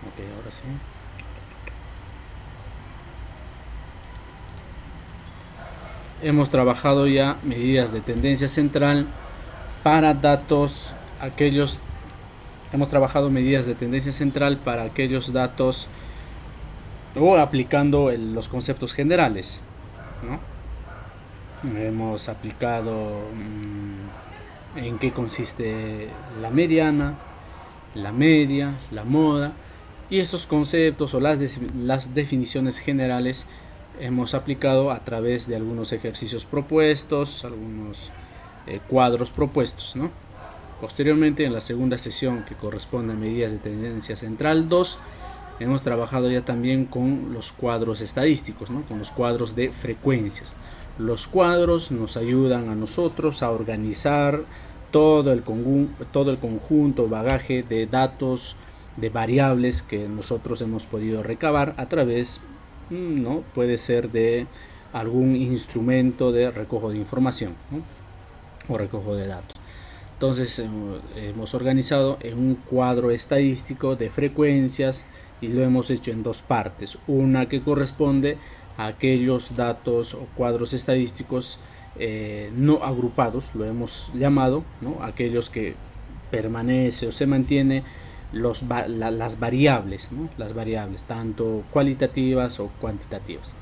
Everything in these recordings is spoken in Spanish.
Ok, ahora sí. Hemos trabajado ya medidas de tendencia central para datos, aquellos, hemos trabajado medidas de tendencia central para aquellos datos o aplicando los conceptos generales, ¿no? Hemos aplicado en qué consiste la mediana, la media, la moda, y estos conceptos o las definiciones generales hemos aplicado a través de algunos ejercicios propuestos, algunos cuadros propuestos, ¿no? Posteriormente, en la segunda sesión, que corresponde a medidas de tendencia central 2, hemos trabajado ya también con los cuadros estadísticos, ¿no? Con los cuadros de frecuencias. Los cuadros nos ayudan a nosotros a organizar todo el conjunto, bagaje de datos, de variables que nosotros hemos podido recabar a través, ¿no? Puede ser de algún instrumento de recojo de información, ¿no? O recojo de datos. Entonces hemos organizado en un cuadro estadístico de frecuencias y lo hemos hecho en dos partes. Una que corresponde a aquellos datos o cuadros estadísticos no agrupados, lo hemos llamado, ¿no? Aquellos que permanece o se mantiene las variables, ¿no? Las variables, tanto cualitativas o cuantitativas.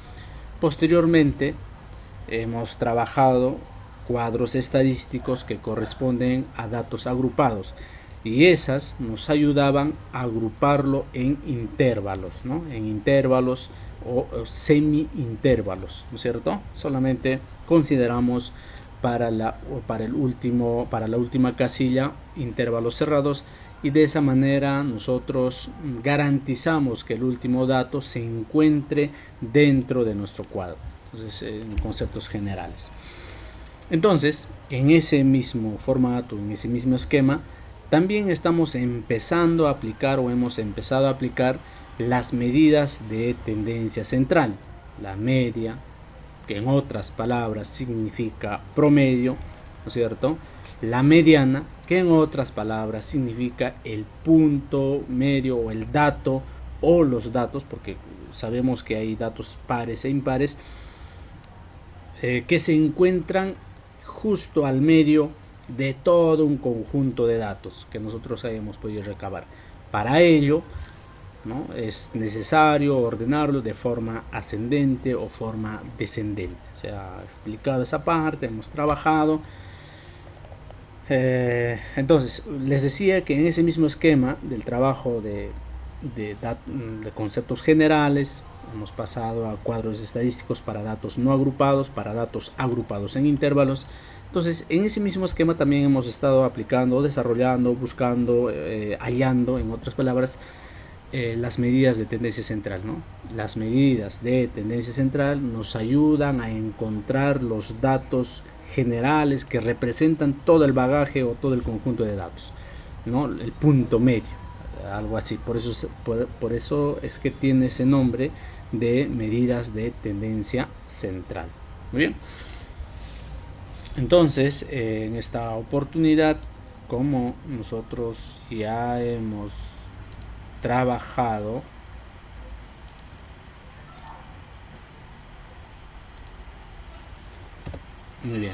Posteriormente hemos trabajado cuadros estadísticos que corresponden a datos agrupados y esas nos ayudaban a agruparlo en intervalos, ¿no? En intervalos o semi-intervalos, ¿no es cierto? Solamente consideramos para la última casilla intervalos cerrados y de esa manera nosotros garantizamos que el último dato se encuentre dentro de nuestro cuadro. Entonces, en conceptos generales. Entonces, en ese mismo formato, en ese mismo esquema, también estamos empezando a aplicar o hemos empezado a aplicar las medidas de tendencia central. La media, que en otras palabras significa promedio, ¿no es cierto? La mediana, que en otras palabras significa el punto medio o el dato o los datos, porque sabemos que hay datos pares e impares, que se encuentran justo al medio de todo un conjunto de datos que nosotros hayamos podido recabar. Para ello, ¿no? Es necesario ordenarlo de forma ascendente o forma descendente. Se ha explicado esa parte, hemos trabajado. Entonces, les decía que en ese mismo esquema del trabajo de conceptos generales, hemos pasado a cuadros estadísticos para datos no agrupados, para datos agrupados en intervalos. Entonces, en ese mismo esquema también hemos estado aplicando, desarrollando, buscando, hallando, en otras palabras, las medidas de tendencia central, ¿no? Las medidas de tendencia central nos ayudan a encontrar los datos generales que representan todo el bagaje o todo el conjunto de datos, ¿no? El punto medio, algo así. Por eso es que tiene ese nombre de medidas de tendencia central. Muy bien. Entonces, en esta oportunidad, como nosotros ya hemos trabajado muy bien,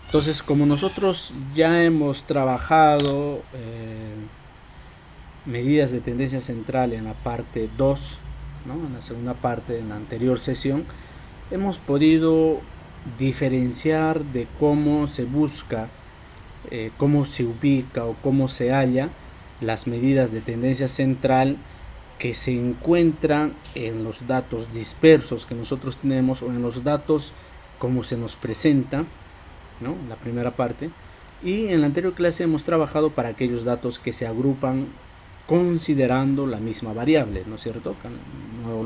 entonces como nosotros ya hemos trabajado medidas de tendencia central en la parte 2, ¿no? En la segunda parte, en la anterior sesión, hemos podido diferenciar de cómo se busca, cómo se ubica o cómo se halla las medidas de tendencia central que se encuentran en los datos dispersos que nosotros tenemos o en los datos como se nos presenta, ¿no? En la primera parte. Y en la anterior clase hemos trabajado para aquellos datos que se agrupan considerando la misma variable, ¿no es cierto?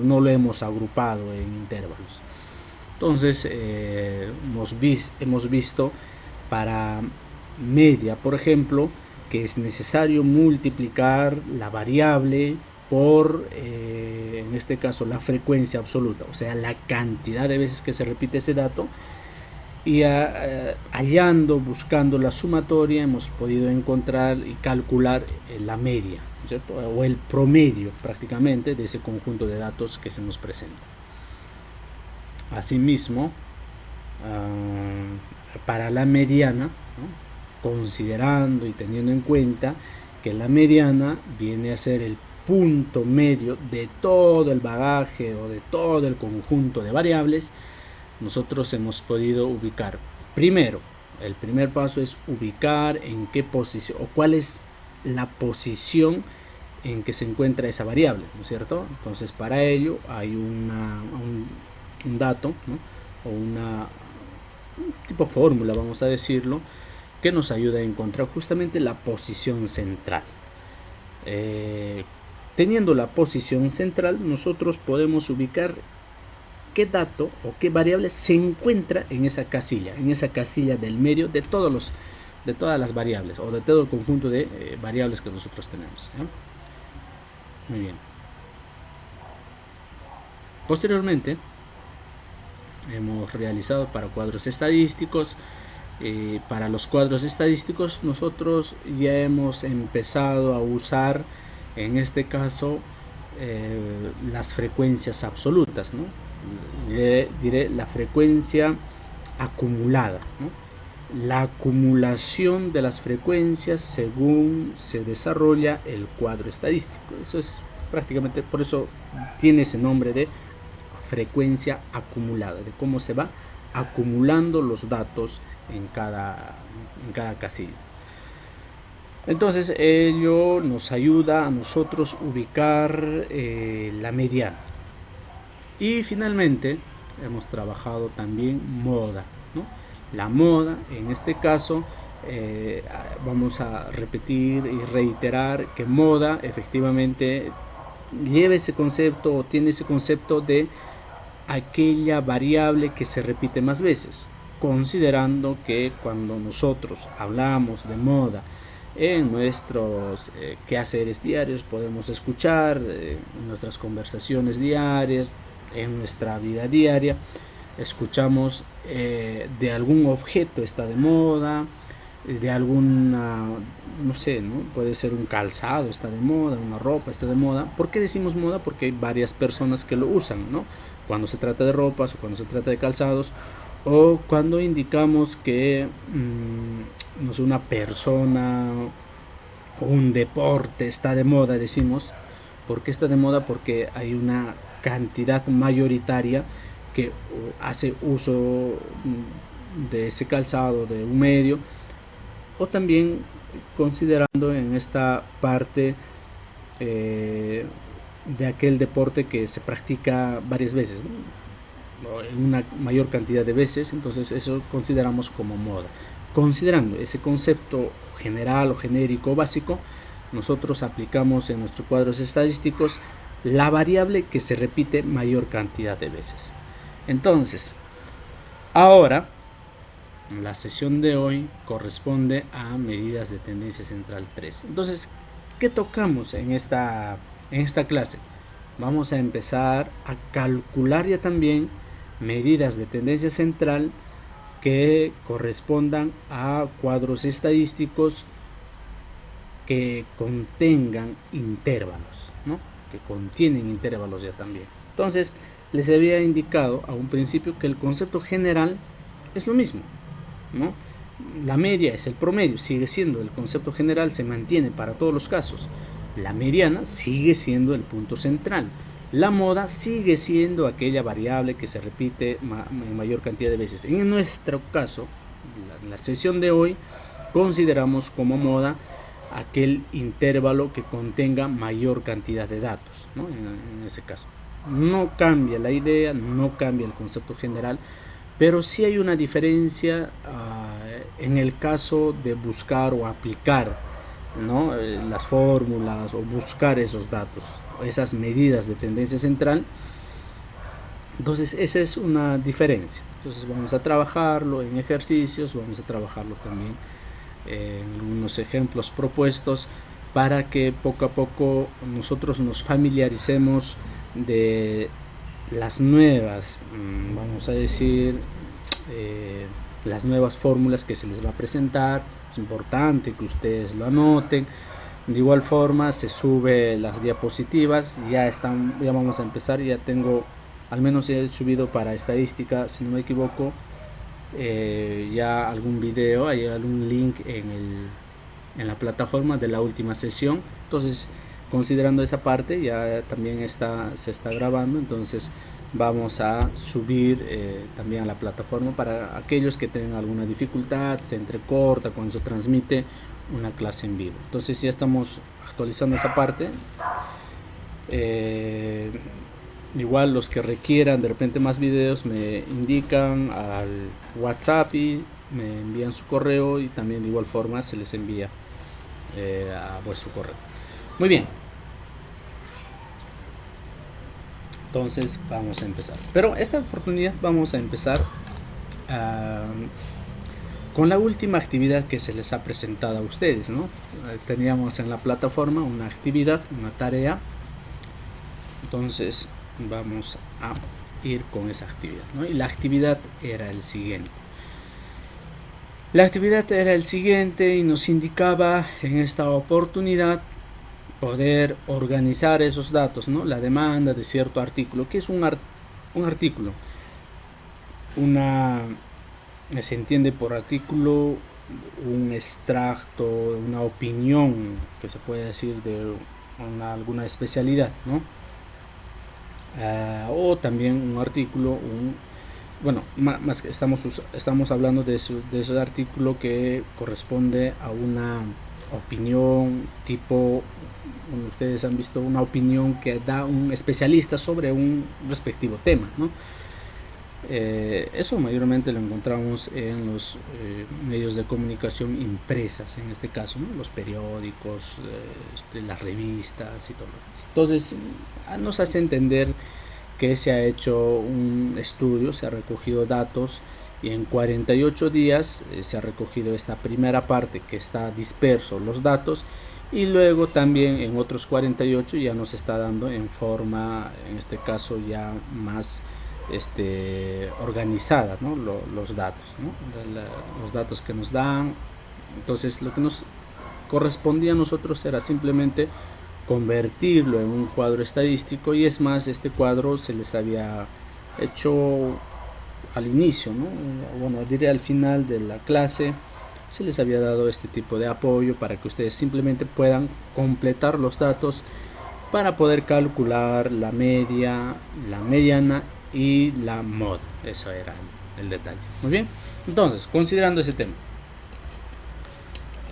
No lo hemos agrupado en intervalos. Entonces, hemos visto para media, por ejemplo, que es necesario multiplicar la variable por, en este caso, la frecuencia absoluta, o sea, la cantidad de veces que se repite ese dato, y hallando, buscando la sumatoria, hemos podido encontrar y calcular la media, ¿cierto? O el promedio prácticamente de ese conjunto de datos que se nos presenta. Asimismo, para la mediana, ¿no?, considerando y teniendo en cuenta que la mediana viene a ser el punto medio de todo el bagaje o de todo el conjunto de variables, nosotros hemos podido ubicar. Primero, el primer paso es ubicar en qué posición o cuál es la posición en que se encuentra esa variable, ¿no es cierto? Entonces, para ello hay un dato, ¿no?, o un tipo fórmula, vamos a decirlo, que nos ayuda a encontrar justamente la posición central. Teniendo la posición central, nosotros podemos ubicar qué dato o qué variable se encuentra en esa casilla del medio de todas las variables o de todo el conjunto de variables que nosotros tenemos, ¿eh? Muy bien. Posteriormente, hemos realizado para cuadros estadísticos. Para los cuadros estadísticos nosotros ya hemos empezado a usar, en este caso, las frecuencias absolutas, ¿no? Diré la frecuencia acumulada, ¿no? La acumulación de las frecuencias según se desarrolla el cuadro estadístico. Eso es prácticamente, por eso tiene ese nombre de frecuencia acumulada, de cómo se va acumulando los datos en cada casilla. Entonces ello nos ayuda a nosotros ubicar la mediana. Y finalmente hemos trabajado también moda, ¿no? La moda, en este caso, vamos a repetir y reiterar que moda efectivamente lleva ese concepto o tiene ese concepto de aquella variable que se repite más veces, considerando que cuando nosotros hablamos de moda en nuestros quehaceres diarios, podemos escuchar en nuestras conversaciones diarias, en nuestra vida diaria, escuchamos de algún objeto está de moda, de alguna, no sé, ¿no?, puede ser un calzado está de moda, una ropa está de moda. ¿Por qué decimos moda? Porque hay varias personas que lo usan, ¿no?, cuando se trata de ropas o cuando se trata de calzados, o cuando indicamos que no sé, una persona o un deporte está de moda, decimos. ¿Por qué está de moda? Porque hay una cantidad mayoritaria que hace uso de ese calzado, de un medio, o también considerando en esta parte de aquel deporte que se practica varias veces, ¿no?, en una mayor cantidad de veces. Entonces eso consideramos como moda. Considerando ese concepto general o genérico básico, nosotros aplicamos en nuestros cuadros estadísticos la variable que se repite mayor cantidad de veces. Entonces, ahora la sesión de hoy corresponde a medidas de tendencia central 3. Entonces, ¿qué tocamos en esta clase? Vamos a empezar a calcular ya también medidas de tendencia central que correspondan a cuadros estadísticos que contengan intervalos, ¿no?, que contienen intervalos ya también. Entonces, les había indicado a un principio que el concepto general es lo mismo, ¿no? La media es el promedio, sigue siendo el concepto general, se mantiene para todos los casos. La mediana sigue siendo el punto central. La moda sigue siendo aquella variable que se repite en mayor cantidad de veces. En nuestro caso, en la sesión de hoy, consideramos como moda aquel intervalo que contenga mayor cantidad de datos, ¿no?, en ese caso. No cambia la idea, no cambia el concepto general, pero sí hay una diferencia en el caso de buscar o aplicar, ¿no?, las fórmulas o buscar esos datos, esas medidas de tendencia central. Entonces esa es una diferencia. Entonces vamos a trabajarlo en ejercicios, vamos a trabajarlo también en unos ejemplos propuestos para que poco a poco nosotros nos familiaricemos de las nuevas, vamos a decir, las nuevas fórmulas que se les va a presentar. Es importante que ustedes lo anoten. De igual forma se sube las diapositivas, ya vamos a empezar, ya tengo, al menos he subido para estadística, si no me equivoco, ya algún video, hay algún link en la plataforma de la última sesión. Entonces, considerando esa parte, ya también se está grabando, entonces vamos a subir también a la plataforma para aquellos que tengan alguna dificultad, se entrecorta cuando se transmite una clase en vivo. Entonces ya estamos actualizando esa parte. Igual los que requieran de repente más videos me indican al WhatsApp y me envían su correo, y también de igual forma se les envía a vuestro correo. Muy bien, entonces vamos a empezar, pero esta oportunidad vamos a empezar con la última actividad que se les ha presentado a ustedes, ¿no? Teníamos en la plataforma una actividad, una tarea. Entonces vamos a ir con esa actividad, ¿no? Y la actividad era el siguiente. Y nos indicaba en esta oportunidad poder organizar esos datos, ¿no? La demanda de cierto artículo. ¿Qué es un artículo? Se entiende por artículo un extracto, una opinión, que se puede decir de alguna especialidad, ¿no? O también un artículo, más que estamos hablando de ese artículo que corresponde a una opinión tipo, ustedes han visto una opinión que da un especialista sobre un respectivo tema, ¿no? Eso mayormente lo encontramos en los medios de comunicación impresas, en este caso, ¿no? Los periódicos, las revistas y todo lo demás. Entonces nos hace entender que se ha hecho un estudio, se ha recogido datos, y en 48 días se ha recogido esta primera parte que está disperso los datos, y luego también en otros 48 ya nos está dando en forma, en este caso ya más organizada, ¿no? Los datos, ¿no? Los datos que nos dan. Entonces lo que nos correspondía a nosotros era simplemente convertirlo en un cuadro estadístico, y es más, este cuadro se les había hecho al inicio, ¿no? Bueno, diré al final de la clase, se les había dado este tipo de apoyo para que ustedes simplemente puedan completar los datos para poder calcular la media, la mediana y la moda. Eso era el detalle. Muy bien, entonces, considerando ese tema,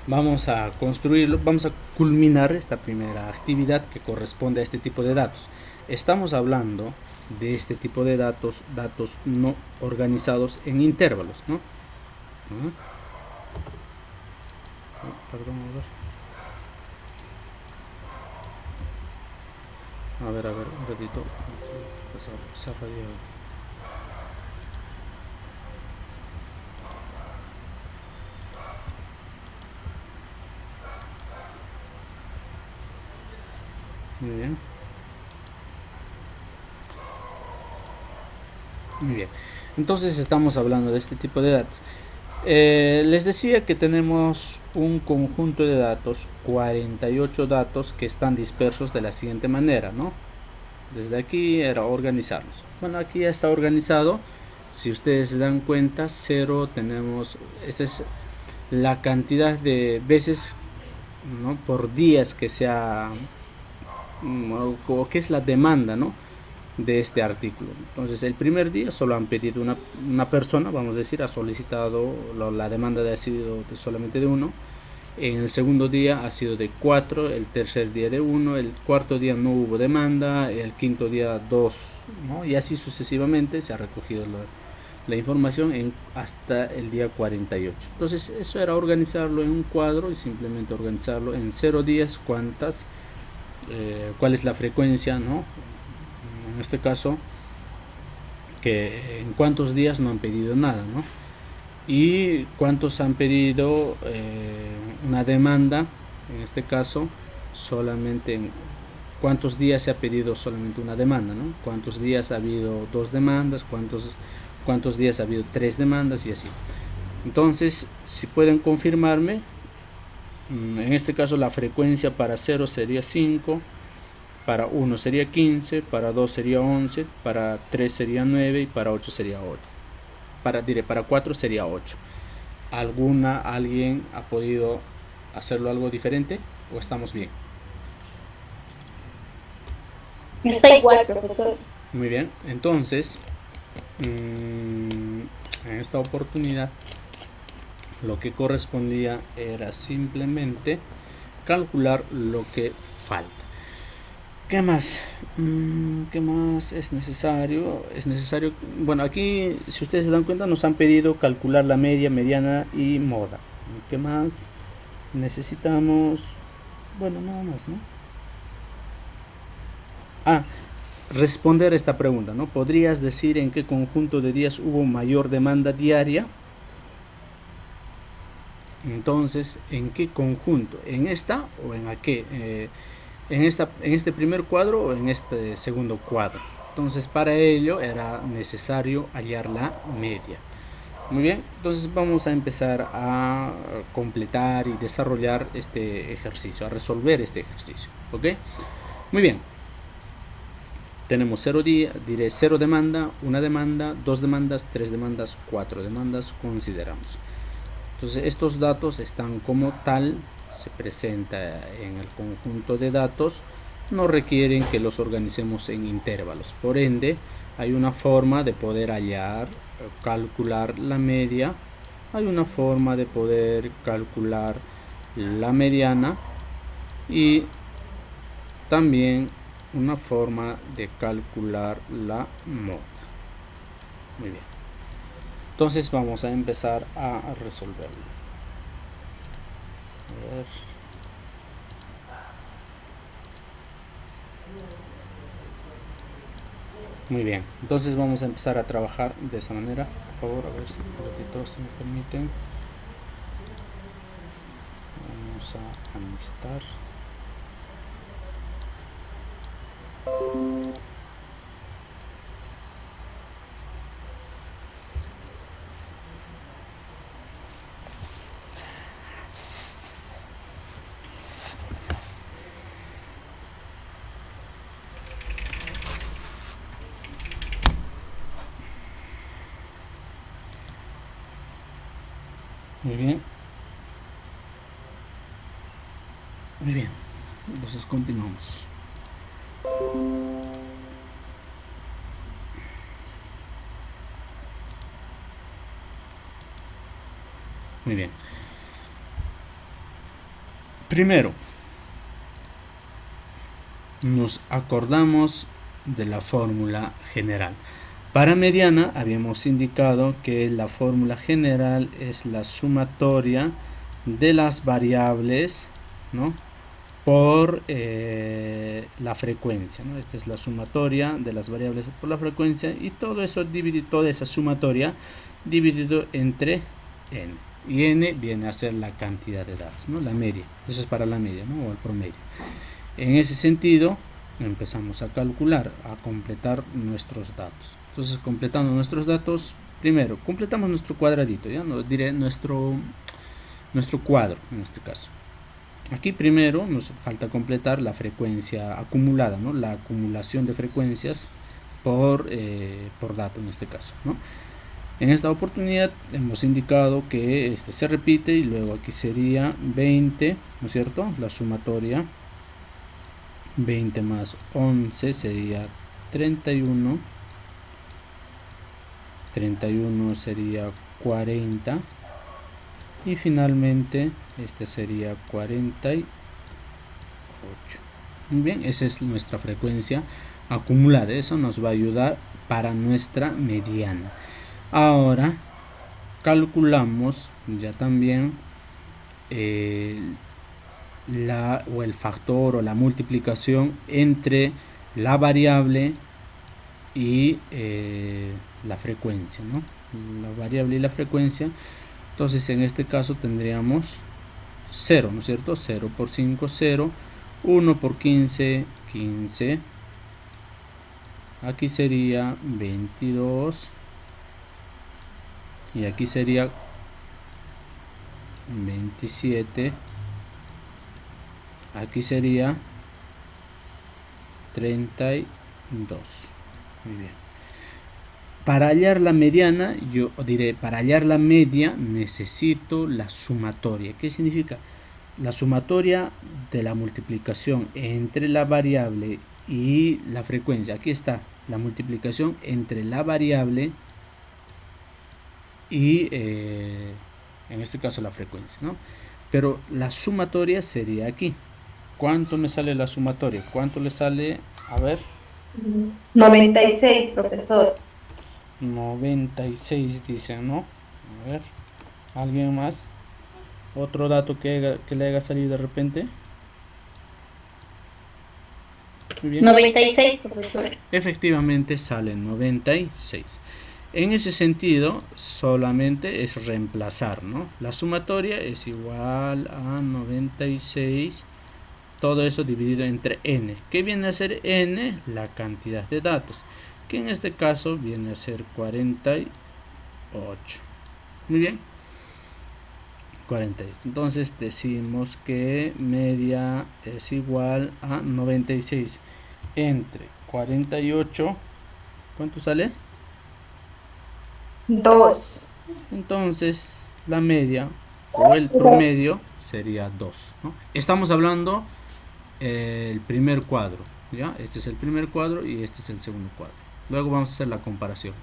vamos a construirlo, vamos a culminar esta primera actividad que corresponde a este tipo de datos. Estamos hablando de este tipo de datos no organizados en intervalos, ¿no? Perdón, a ver, un ratito. Se ha rayado. Muy bien. Entonces estamos hablando de este tipo de datos. Les decía que tenemos un conjunto de datos, 48 datos que están dispersos de la siguiente manera, ¿no? Desde aquí era organizarlos. Bueno, aquí ya está organizado. Si ustedes se dan cuenta, 0 tenemos, esta es la cantidad de veces, ¿no? Por días que sea, o que es la demanda, ¿no? De este artículo. Entonces el primer día solo han pedido una persona, vamos a decir, ha solicitado, la demanda ha sido solamente de 1. En el segundo día ha sido de 4, el tercer día de 1, el cuarto día no hubo demanda, el quinto día 2, ¿no? Y así sucesivamente se ha recogido la información hasta el día 48. Entonces eso era organizarlo en un cuadro y simplemente organizarlo en 0 días, cuál es la frecuencia, ¿no? En este caso, que en cuántos días no han pedido nada, ¿no? Y cuántos han pedido una demanda, en este caso solamente en cuántos días se ha pedido solamente una demanda, ¿no? Cuántos días ha habido 2 demandas, cuántos días ha habido 3 demandas, y así. Entonces, si pueden confirmarme, en este caso la frecuencia para 0 sería 5, para 1 sería 15, para 2 sería 11, para 3 sería 9 y para 8 sería 8. Para 4 sería 8. ¿Alguien ha podido hacerlo algo diferente o estamos bien? Está igual, profesor. Muy bien, entonces en esta oportunidad lo que correspondía era simplemente calcular lo que falta. ¿Qué más? ¿Qué más es necesario? Es necesario, bueno, aquí si ustedes se dan cuenta nos han pedido calcular la media, mediana y moda. ¿Qué más necesitamos? Bueno, nada más, ¿no? Responder esta pregunta, ¿no? ¿Podrías decir en qué conjunto de días hubo mayor demanda diaria? Entonces, ¿en qué conjunto? ¿En esta o en qué? ¿En este primer cuadro o en este segundo cuadro? Entonces, para ello era necesario hallar la media. Muy bien, entonces vamos a empezar a completar y desarrollar este ejercicio, a resolver este ejercicio. ¿Ok? Muy bien. Tenemos 0 días, diré 0 demanda, 1 demanda, 2 demandas, 3 demandas, 4 demandas, consideramos. Entonces estos datos están como tal, se presenta en el conjunto de datos, no requieren que los organicemos en intervalos. Por ende, hay una forma de poder hallar, calcular la media, hay una forma de poder calcular la mediana y también una forma de calcular la moda. Muy bien. Entonces vamos a empezar a resolverlo. A ver. Muy bien. Entonces vamos a empezar a trabajar de esta manera. Por favor, a ver si un ratito se me permiten. Vamos a alistar. Muy bien. Muy bien. Entonces continuamos. Muy bien. Primero, nos acordamos de la fórmula general. Para mediana habíamos indicado que la fórmula general es la sumatoria de las variables, ¿no?, por la frecuencia, ¿no? Esta es la sumatoria de las variables por la frecuencia y todo eso dividido, toda esa sumatoria dividido entre n. Y n viene a ser la cantidad de datos, ¿no?, la media. Eso es para la media, ¿no?, o el promedio. En ese sentido, empezamos a calcular, a completar nuestros datos. Entonces, completando nuestros datos, primero, completamos nuestro cuadradito, ya no diré nuestro cuadro en este caso. Aquí primero nos falta completar la frecuencia acumulada, ¿no?, la acumulación de frecuencias por dato en este caso, ¿no? En esta oportunidad hemos indicado que este se repite y luego aquí sería 20, ¿no es cierto?, la sumatoria. 20 más 11 sería 31. 31 sería 40. Y finalmente este sería 48. Muy bien, esa es nuestra frecuencia acumulada. Eso nos va a ayudar para nuestra mediana. Ahora calculamos ya también el factor o la multiplicación entre la variable y la frecuencia, ¿no? La variable y la frecuencia. Entonces en este caso tendríamos 0, ¿no es cierto? 0 por 5, 0. 1 por 15, 15. Aquí sería 22. Y aquí sería 27. Aquí sería 32. Muy bien. Para hallar la mediana, yo diré, para hallar la media necesito la sumatoria. ¿Qué significa? La sumatoria de la multiplicación entre la variable y la frecuencia. Aquí está la multiplicación entre la variable y en este caso la frecuencia, ¿no? Pero la sumatoria sería aquí. ¿Cuánto me sale la sumatoria? ¿Cuánto le sale? A ver. 96, profesor. 96 dicen, ¿no? A ver. ¿Alguien más? ¿Otro dato que le haya salido de repente? Muy bien. 96, profesor. Efectivamente sale 96. En ese sentido, solamente es reemplazar, ¿no? La sumatoria es igual a 96. Todo eso dividido entre n. ¿Qué viene a ser n? La cantidad de datos, que en este caso viene a ser 48. Muy bien. 48. Entonces decimos que media es igual a 96 entre 48. ¿Cuánto sale? 2. Entonces la media o el promedio sería 2, ¿no? Estamos hablando el primer cuadro, ¿ya? Este es el primer cuadro y este es el segundo cuadro. Luego vamos a hacer la comparación.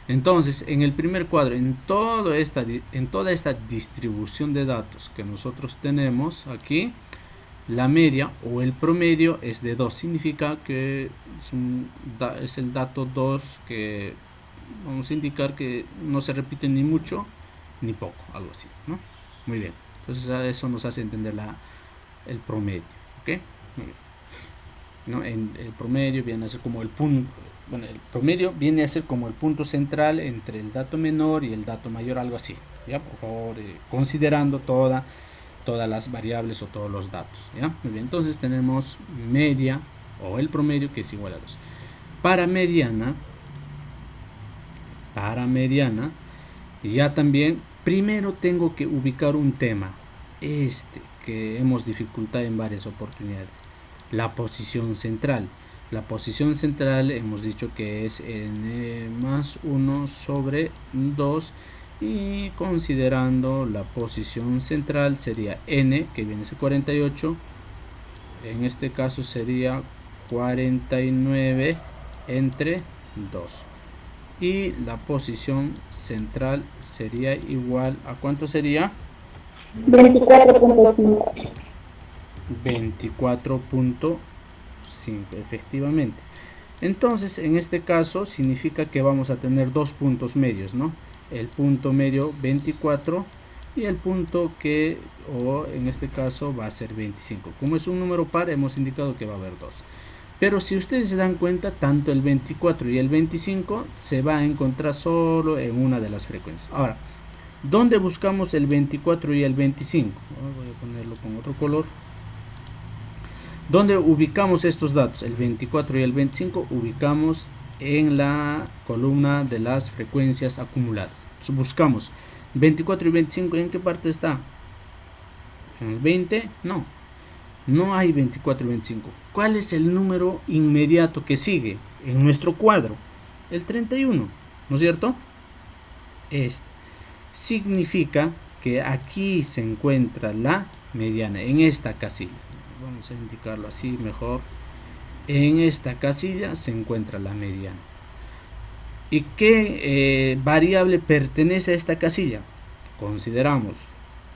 Entonces, en el primer cuadro, en toda esta distribución de datos que nosotros tenemos aquí, la media o el promedio es de 2. Significa que es el dato 2 que vamos a indicar que no se repite ni mucho ni poco, algo así, ¿no? Muy bien. Entonces, eso nos hace entender el promedio, ¿ok? Muy bien. ¿No? El promedio viene a ser como el punto. Bueno, el promedio viene a ser como el punto central entre el dato menor y el dato mayor, algo así, ¿ya? Por favor, considerando todas las variables o todos los datos, ¿ya? Muy bien, entonces tenemos media o el promedio que es igual a 2. Para mediana, ya también, primero tengo que ubicar un tema, que hemos dificultado en varias oportunidades, la posición central. La posición central hemos dicho que es n más 1 sobre 2 y considerando la posición central sería n, que viene a ser 48, en este caso sería 49 entre 2 y la posición central sería igual a ¿cuánto sería? 24.5. 24.5, efectivamente. Entonces, en este caso significa que vamos a tener dos puntos medios, ¿no? El punto medio 24 y el punto que, o en este caso, va a ser 25. Como es un número par, hemos indicado que va a haber dos. Pero si ustedes se dan cuenta, tanto el 24 y el 25 se va a encontrar solo en una de las frecuencias. Ahora, ¿dónde buscamos el 24 y el 25? Voy a ponerlo con otro color. ¿Dónde ubicamos estos datos? El 24 y el 25 ubicamos en la columna de las frecuencias acumuladas. Entonces buscamos 24 y 25, ¿en qué parte está? ¿En el 20? No. No hay 24 y 25. ¿Cuál es el número inmediato que sigue en nuestro cuadro? El 31, ¿no es cierto? Este significa que aquí se encuentra la mediana, en esta casilla. Vamos a indicarlo así mejor. En esta casilla se encuentra la mediana. ¿Y qué variable pertenece a esta casilla? Consideramos,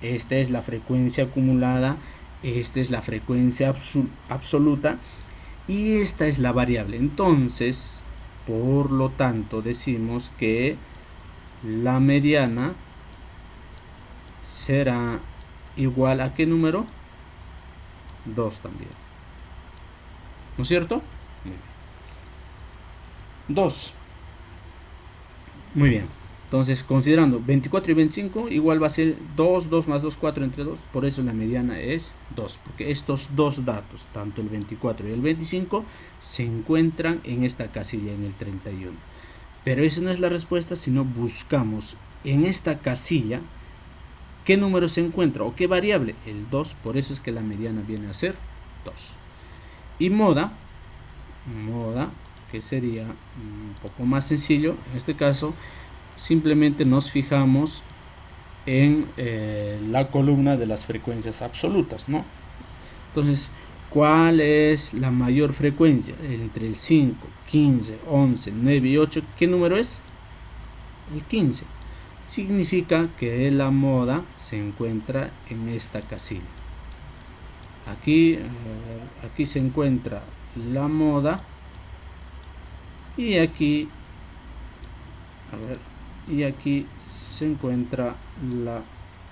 esta es la frecuencia acumulada, esta es la frecuencia absoluta y esta es la variable. Entonces, por lo tanto, decimos que la mediana será igual a ¿qué número? 2 también, ¿no es cierto? 2. Muy bien. Entonces, considerando 24 y 25, igual va a ser 2, 2 más 2, 4 entre 2. Por eso la mediana es 2. Porque estos dos datos, tanto el 24 y el 25, se encuentran en esta casilla, en el 31. Pero esa no es la respuesta, sino buscamos en esta casilla ¿Qué número se encuentra o qué variable? El 2, por eso es que la mediana viene a ser 2. Y moda, que sería un poco más sencillo, en este caso simplemente nos fijamos en la columna de las frecuencias absolutas, ¿no? Entonces, ¿cuál es la mayor frecuencia? Entre el 5, 15, 11, 9 y 8, ¿qué número es? El 15. Significa que la moda se encuentra en esta casilla. Aquí se encuentra la moda y aquí se encuentra la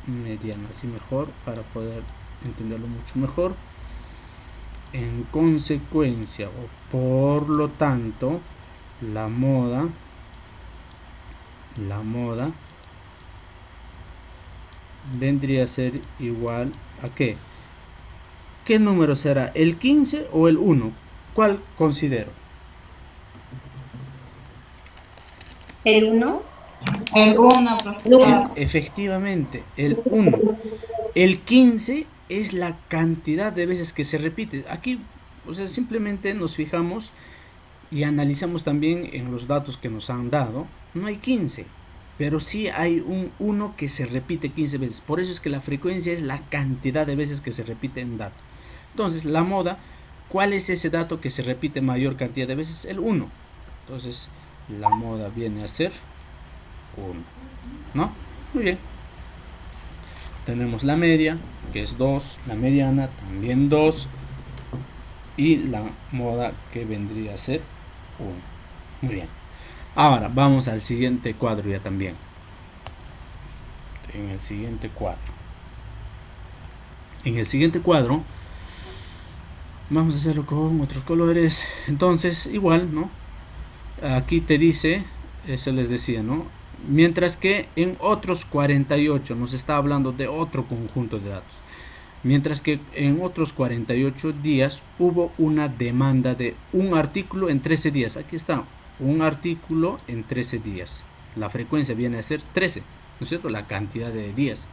mediana, así mejor para poder entenderlo mucho mejor. En consecuencia o por lo tanto, la moda vendría a ser igual a ¿qué? ¿Qué número será? ¿El 15 o el 1? ¿Cuál considero? ¿El 1? El 1, profesor. Efectivamente, el 1. El 15 es la cantidad de veces que se repite. Aquí, o sea, simplemente nos fijamos y analizamos también en los datos que nos han dado. No hay 15, pero sí hay un 1 que se repite 15 veces. Por eso es que la frecuencia es la cantidad de veces que se repite un dato. Entonces, la moda, ¿cuál es ese dato que se repite mayor cantidad de veces? El 1. Entonces, la moda viene a ser 1, ¿no? Muy bien. Tenemos la media, que es 2, la mediana también 2 y la moda que vendría a ser 1. Muy bien. Ahora vamos al siguiente cuadro ya también. En el siguiente cuadro vamos a hacerlo con otros colores. Entonces igual, ¿no? Aquí te dice, eso les decía, ¿no? Mientras que en otros 48 nos está hablando de otro conjunto de datos. Mientras que en otros 48 días hubo una demanda de un artículo en 13 días. Aquí está, un artículo en 13 días. La frecuencia viene a ser 13, ¿no es cierto? La cantidad de días.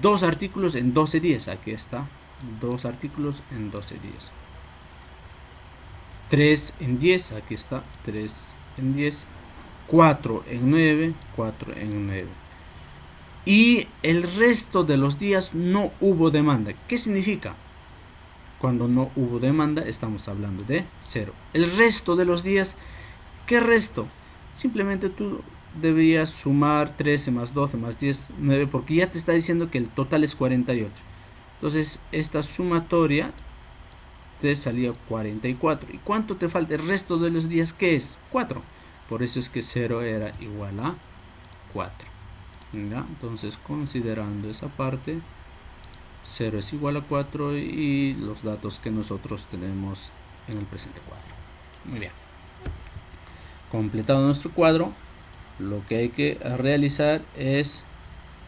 2 artículos en 12 días. Aquí está, 2 artículos en 12 días. 3 en 10. Aquí está, 3 en 10. 4 en 9, 4 en 9. Y el resto de los días no hubo demanda. ¿Qué significa? Cuando no hubo demanda estamos hablando de 0. El resto de los días, ¿qué resto? Simplemente tú deberías sumar 13 más 12 más 10, 9, porque ya te está diciendo que el total es 48. Entonces esta sumatoria te salía 44. ¿Y cuánto te falta? El resto de los días, ¿qué es? 4. Por eso es que 0 era igual a 4. ¿Ya? Entonces, considerando esa parte, 0 es igual a 4 y los datos que nosotros tenemos en el presente cuadro. Muy bien. Completado nuestro cuadro, lo que hay que realizar es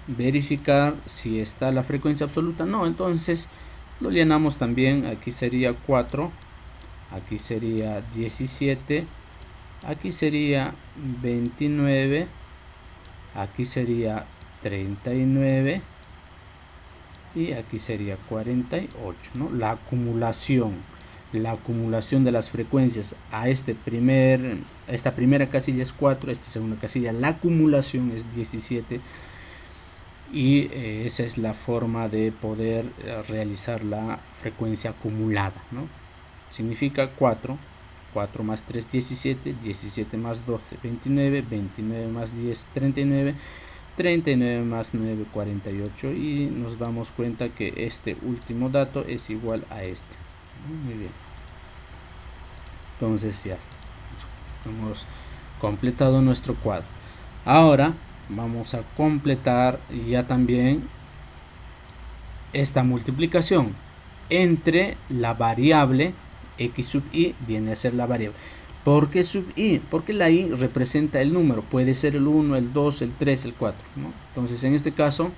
verificar si está la frecuencia absoluta. No, entonces lo llenamos también. Aquí sería 4, aquí sería 17. Aquí sería 29, aquí sería 39 y aquí sería 48, ¿no? La acumulación de las frecuencias a esta primera casilla es 4, esta segunda casilla, la acumulación es 17 y esa es la forma de poder realizar la frecuencia acumulada, ¿no? Significa 4 más 3, 17, 17 más 12, 29, 29 más 10, 39, 39 más 9, 48 y nos damos cuenta que este último dato es igual a este. Muy bien. Entonces ya está. Hemos completado nuestro cuadro. Ahora vamos a completar ya también esta multiplicación entre la variable x sub i viene a ser la variable. ¿Por qué sub i? Porque la i representa el número. Puede ser el 1, el 2, el 3, el 4, ¿no? Entonces en este caso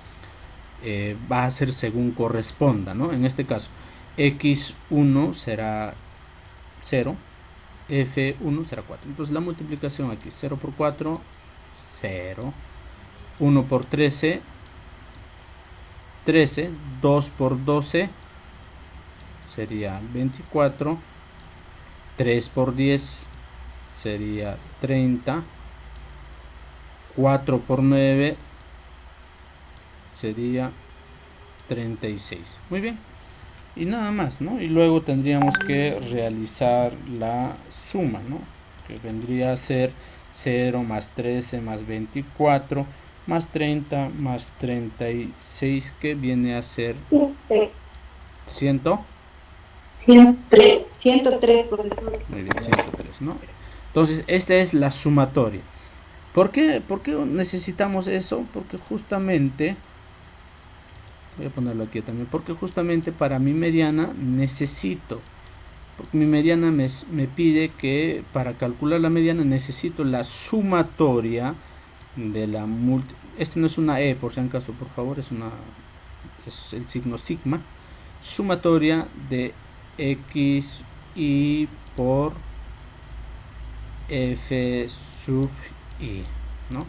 va a ser según corresponda, ¿no? En este caso x1 será 0, f1 será 4. Entonces la multiplicación aquí, 0 por 4, 0. 1 por 13, 13, 2 por 12 sería 24, 3 por 10 sería 30, 4 por 9 sería 36. Muy bien. Y nada más, ¿no? Y luego tendríamos que realizar la suma, ¿no? Que vendría a ser 0 más 13 más 24 más 30 más 36, que viene a ser 100. Siempre. 103, profesor. Muy bien, 103, ¿no? Entonces, esta es la sumatoria. ¿Por qué necesitamos eso? Porque justamente, voy a ponerlo aquí también, porque justamente para mi mediana necesito, porque mi mediana me pide que para calcular la mediana necesito la sumatoria de la este no es una E por si acaso, por favor, es el signo sigma, sumatoria de x y por f sub i, ¿no?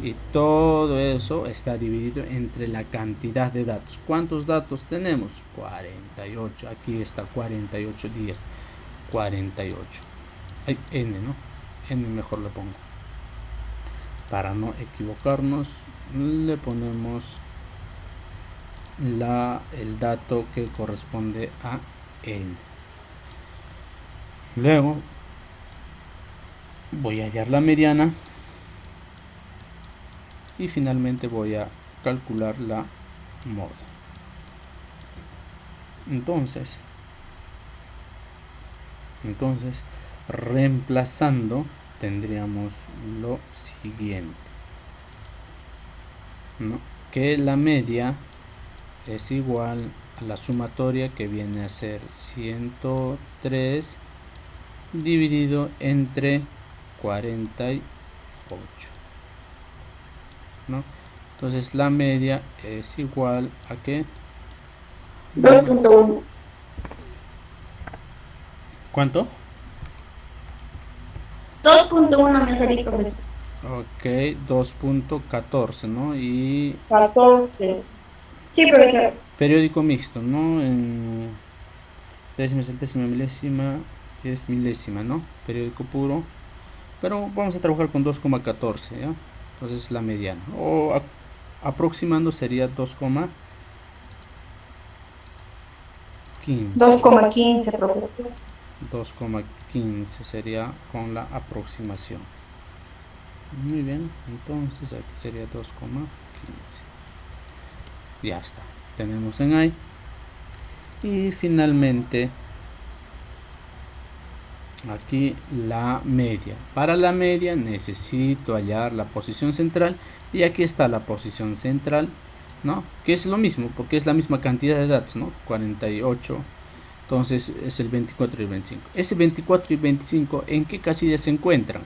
Y todo eso está dividido entre la cantidad de datos. ¿Cuántos datos tenemos? 48. Aquí está 48 días. 48. Hay n, ¿no? N mejor le pongo. Para no equivocarnos, le ponemos el dato que corresponde a n. Luego voy a hallar la mediana y finalmente voy a calcular la moda. Entonces reemplazando tendríamos lo siguiente, ¿no? Que la media es igual a la sumatoria, que viene a ser 103 dividido entre 48, ¿no? Entonces la media es igual a ¿qué? 2.1. ¿Cuánto? 2.1 me salí, profesor. Ok, 2.14, ¿no? Y 14. Sí, profesor. periódico mixto, ¿no? En décima, centésima, milésima, es milésima, ¿no? Periódico puro. Pero vamos a trabajar con 2,14, ¿ya? Entonces la mediana. O aproximando sería 2,15. 2,15, profesor. 2,15 sería con la aproximación. Muy bien, entonces aquí sería 2,15. Ya está, tenemos en ahí. Y finalmente aquí la media. Para la media necesito hallar la posición central, y aquí está la posición central, ¿no? Que es lo mismo, porque es la misma cantidad de datos, ¿no? 48. Entonces es el 24 y el 25. Ese 24 y 25, ¿en qué casilla se encuentran?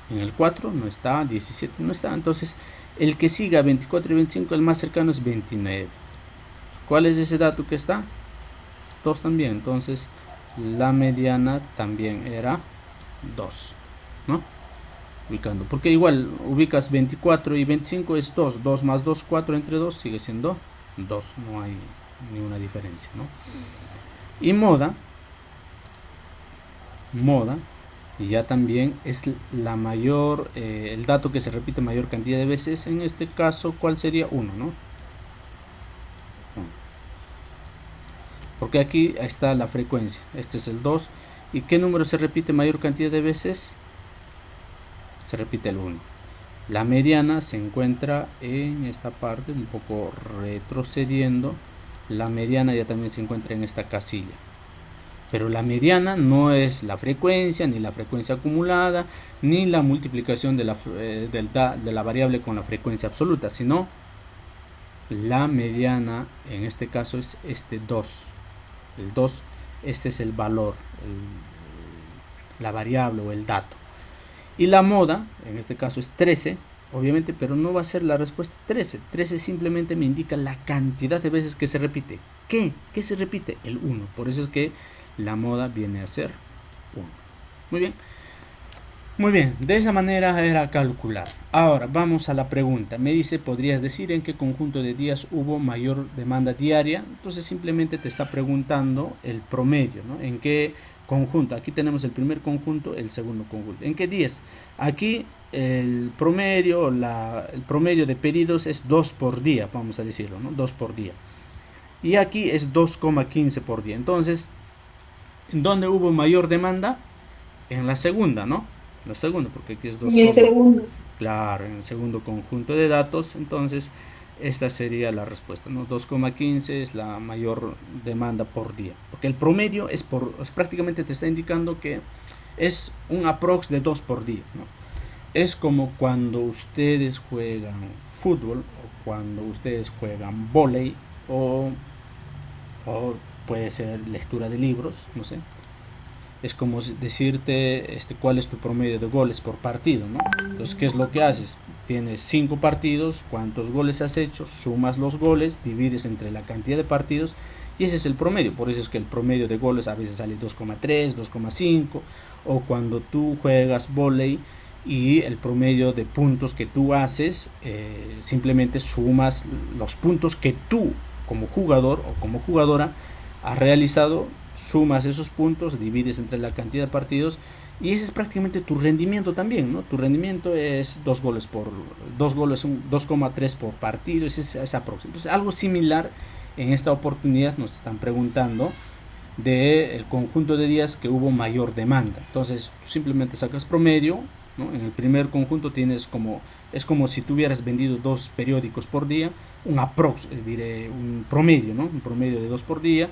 En el 4 no está, 17 no está. Entonces el que siga 24 y 25, el más cercano es 29. ¿Cuál es ese dato que está? 2 también. Entonces la mediana también era 2, ¿no? Ubicando, porque igual ubicas 24 y 25 es 2. 2 más 2, 4 entre 2 sigue siendo 2. No hay ninguna diferencia, ¿no? Y moda y ya también es la mayor, el dato que se repite mayor cantidad de veces. En este caso, ¿cuál sería? 1, ¿no? Porque aquí está la frecuencia. Este es el 2. ¿Y qué número se repite mayor cantidad de veces? Se repite el 1. La mediana se encuentra en esta parte, un poco retrocediendo. La mediana ya también se encuentra en esta casilla. Pero la mediana no es la frecuencia, ni la frecuencia acumulada, ni la multiplicación de la variable con la frecuencia absoluta, sino la mediana en este caso es este 2. El 2, este es el valor, la variable o el dato. Y la moda, en este caso es 13, obviamente, pero no va a ser la respuesta 13. 13 simplemente me indica la cantidad de veces que se repite. ¿Qué se repite? El 1. Por eso es que la moda viene a ser 1. Muy bien. Muy bien, de esa manera era calcular. Ahora vamos a la pregunta. Me dice, ¿podrías decir en qué conjunto de días hubo mayor demanda diaria? Entonces simplemente te está preguntando el promedio, ¿no? ¿En qué conjunto? Aquí tenemos el primer conjunto, el segundo conjunto. ¿En qué días? Aquí el promedio, el promedio de pedidos es 2 por día, vamos a decirlo, ¿no? 2 por día. Y aquí es 2,15 por día. Entonces, ¿en dónde hubo mayor demanda? En la segunda, ¿no? La segunda, porque aquí es 2. Y el segundo. Claro, en el segundo conjunto de datos, entonces esta sería la respuesta, ¿no? 2,15 es la mayor demanda por día, porque el promedio prácticamente te está indicando que es un aprox de 2 por día, ¿no? Es como cuando ustedes juegan fútbol o cuando ustedes juegan vóley o puede ser lectura de libros, no sé. Es como decirte cuál es tu promedio de goles por partido, ¿no? Entonces, ¿qué es lo que haces? Tienes 5 partidos, ¿cuántos goles has hecho? Sumas los goles, divides entre la cantidad de partidos y ese es el promedio. Por eso es que el promedio de goles a veces sale 2,3, 2,5, o cuando tú juegas vóley y el promedio de puntos que tú haces, simplemente sumas los puntos que tú como jugador o como jugadora has realizado, sumas esos puntos, divides entre la cantidad de partidos y ese es prácticamente tu rendimiento también, ¿no? Tu rendimiento es 2,3 por partido, esa próxima. Entonces, algo similar en esta oportunidad nos están preguntando del conjunto de días que hubo mayor demanda. Entonces, simplemente sacas promedio, ¿no? En el primer conjunto es como si tuvieras vendido 2 periódicos por día, un promedio, ¿no? Un promedio de 2 por día.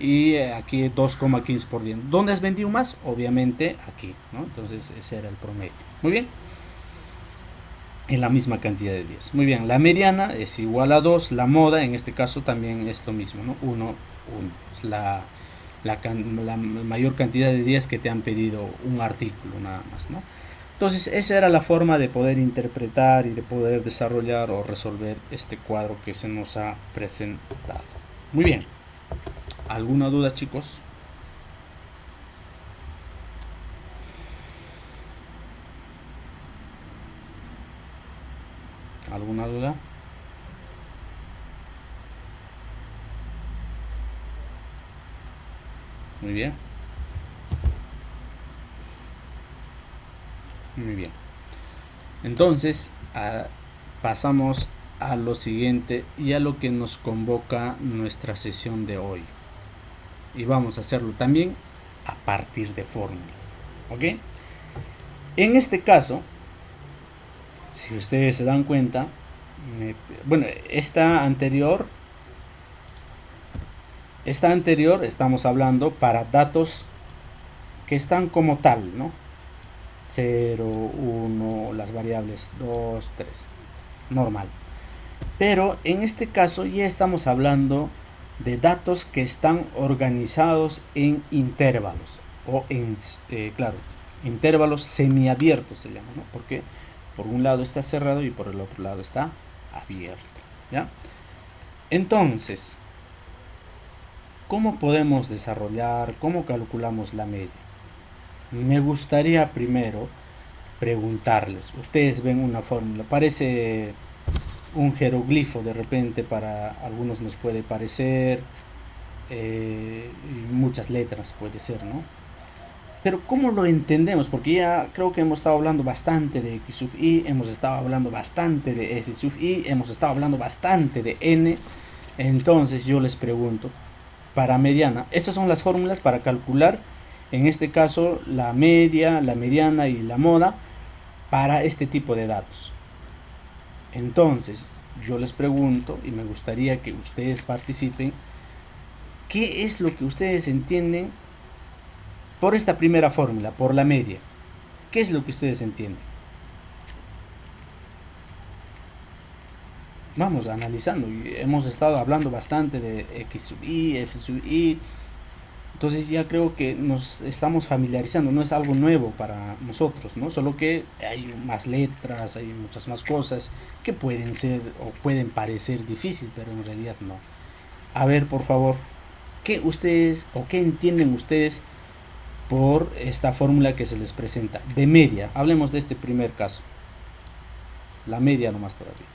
Y aquí 2,15 por día. ¿Dónde has vendido más? Obviamente aquí, ¿no? Entonces ese era el promedio. Muy bien. En la misma cantidad de días. Muy bien. La mediana es igual a 2. La moda en este caso también es lo mismo, ¿no? 1. Es la mayor cantidad de días que te han pedido un artículo nada más, ¿no? Entonces esa era la forma de poder interpretar y de poder desarrollar o resolver este cuadro que se nos ha presentado. Muy bien. ¿Alguna duda, chicos? ¿Alguna duda? Muy bien. Muy bien. Entonces, pasamos a lo siguiente y a lo que nos convoca nuestra sesión de hoy. Y vamos a hacerlo también a partir de fórmulas, ¿ok? En este caso, si ustedes se dan cuenta, esta anterior estamos hablando para datos que están como tal, ¿no? 0, 1, las variables 2, 3, normal. Pero en este caso ya estamos hablando de datos que están organizados en intervalos o intervalos semiabiertos se llaman, ¿no? Porque por un lado está cerrado y por el otro lado está abierto, ¿ya? Entonces, ¿cómo podemos desarrollar, cómo calculamos la media? Me gustaría primero preguntarles, ustedes ven una fórmula, parece un jeroglifo de repente, para algunos nos puede parecer, muchas letras puede ser, ¿no? Pero ¿cómo lo entendemos? Porque ya creo que hemos estado hablando bastante de x sub i, hemos estado hablando bastante de f sub i, hemos estado hablando bastante de n. Entonces yo les pregunto, para mediana, estas son las fórmulas para calcular, en este caso, la media, la mediana y la moda para este tipo de datos. Entonces, yo les pregunto y me gustaría que ustedes participen, ¿qué es lo que ustedes entienden por esta primera fórmula, por la media? ¿Qué es lo que ustedes entienden? Vamos analizando. Hemos estado hablando bastante de x sub i, f sub i. Entonces ya creo que nos estamos familiarizando, no es algo nuevo para nosotros, ¿no? Solo que hay más letras, hay muchas más cosas que pueden ser o pueden parecer difícil, pero en realidad no. A ver, por favor, ¿qué ustedes o qué entienden ustedes por esta fórmula que se les presenta de media. Hablemos de este primer caso, la media nomás todavía.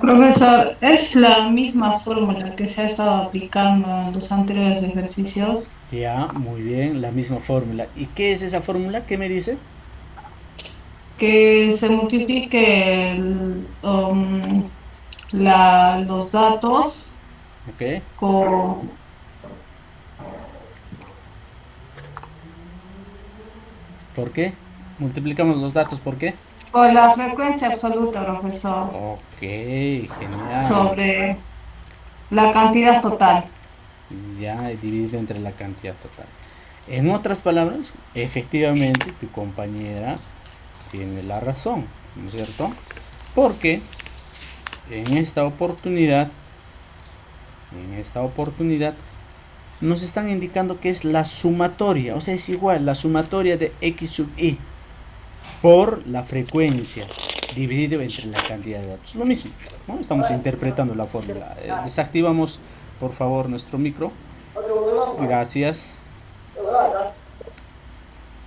Profesor, ¿es la misma fórmula que se ha estado aplicando en los anteriores ejercicios? Ya, muy bien, la misma fórmula. ¿Y qué es esa fórmula? ¿Qué me dice? Que se multiplique los datos Ok, con, ¿por qué? Multiplicamos los datos, ¿por qué? por la frecuencia absoluta, profesor, Ok, genial. sobre la cantidad total. Ya he dividido entre la cantidad total. En otras palabras, efectivamente tu compañera tiene la razón, ¿no es cierto? Porque en esta oportunidad nos están indicando que es la sumatoria, o sea, es igual la sumatoria de x sub i por la frecuencia dividido entre la cantidad de datos. Lo mismo, ¿no? Estamos interpretando la fórmula. Desactivamos, por favor, nuestro micro. Gracias.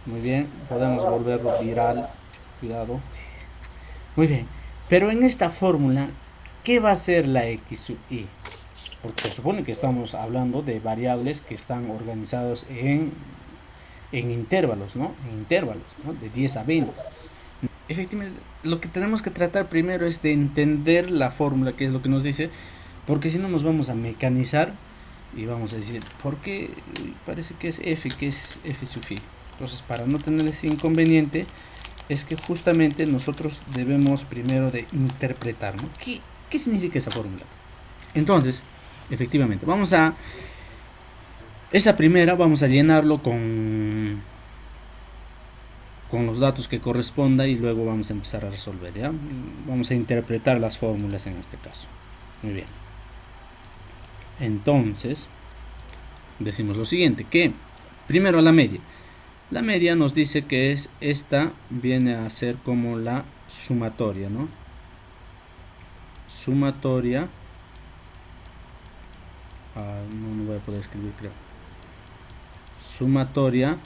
Muy bien, podemos volverlo viral. Cuidado. Muy bien, pero en esta fórmula, ¿qué va a ser la x sub i? Porque se supone que estamos hablando de variables que están organizados en intervalos, ¿no? En intervalos, ¿no? De 10 a 20. Efectivamente, lo que tenemos que tratar primero es de entender la fórmula, que es lo que nos dice, porque si no nos vamos a mecanizar y vamos a decir, ¿por qué parece que es f, que es f sub i? Entonces, para no tener ese inconveniente, es que justamente nosotros debemos primero de interpretar, ¿no? ¿Qué significa esa fórmula? Entonces, efectivamente, esa primera vamos a llenarlo con los datos que corresponda y luego vamos a empezar a resolver, ¿ya? Vamos a interpretar las fórmulas en este caso. Muy bien. Entonces, decimos lo siguiente, que primero la media. La media nos dice que esta viene a ser como la sumatoria, ¿no? Sumatoria. No voy a poder escribir, creo. Sumatoria,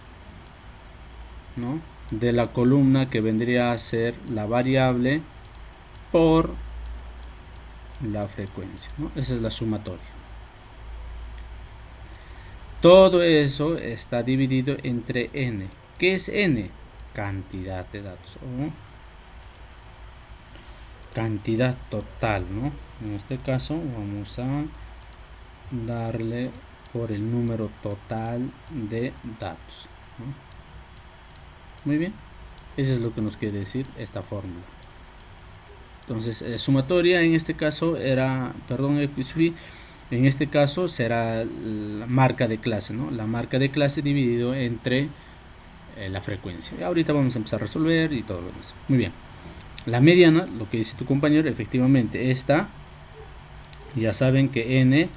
¿no? De la columna que vendría a ser la variable por la frecuencia, ¿no? Esa es la sumatoria. Todo eso está dividido entre n. ¿Qué es n? Cantidad de datos o cantidad total, ¿no? En este caso vamos a darle por el número total de datos, ¿no? Muy bien, eso es lo que nos quiere decir esta fórmula. Entonces, sumatoria en este caso era, perdón, en este caso será la marca de clase, ¿no? La marca de clase dividido entre la frecuencia. Y ahorita vamos a empezar a resolver y todo lo demás. Muy bien. La mediana, lo que dice tu compañero, efectivamente esta, ya saben que n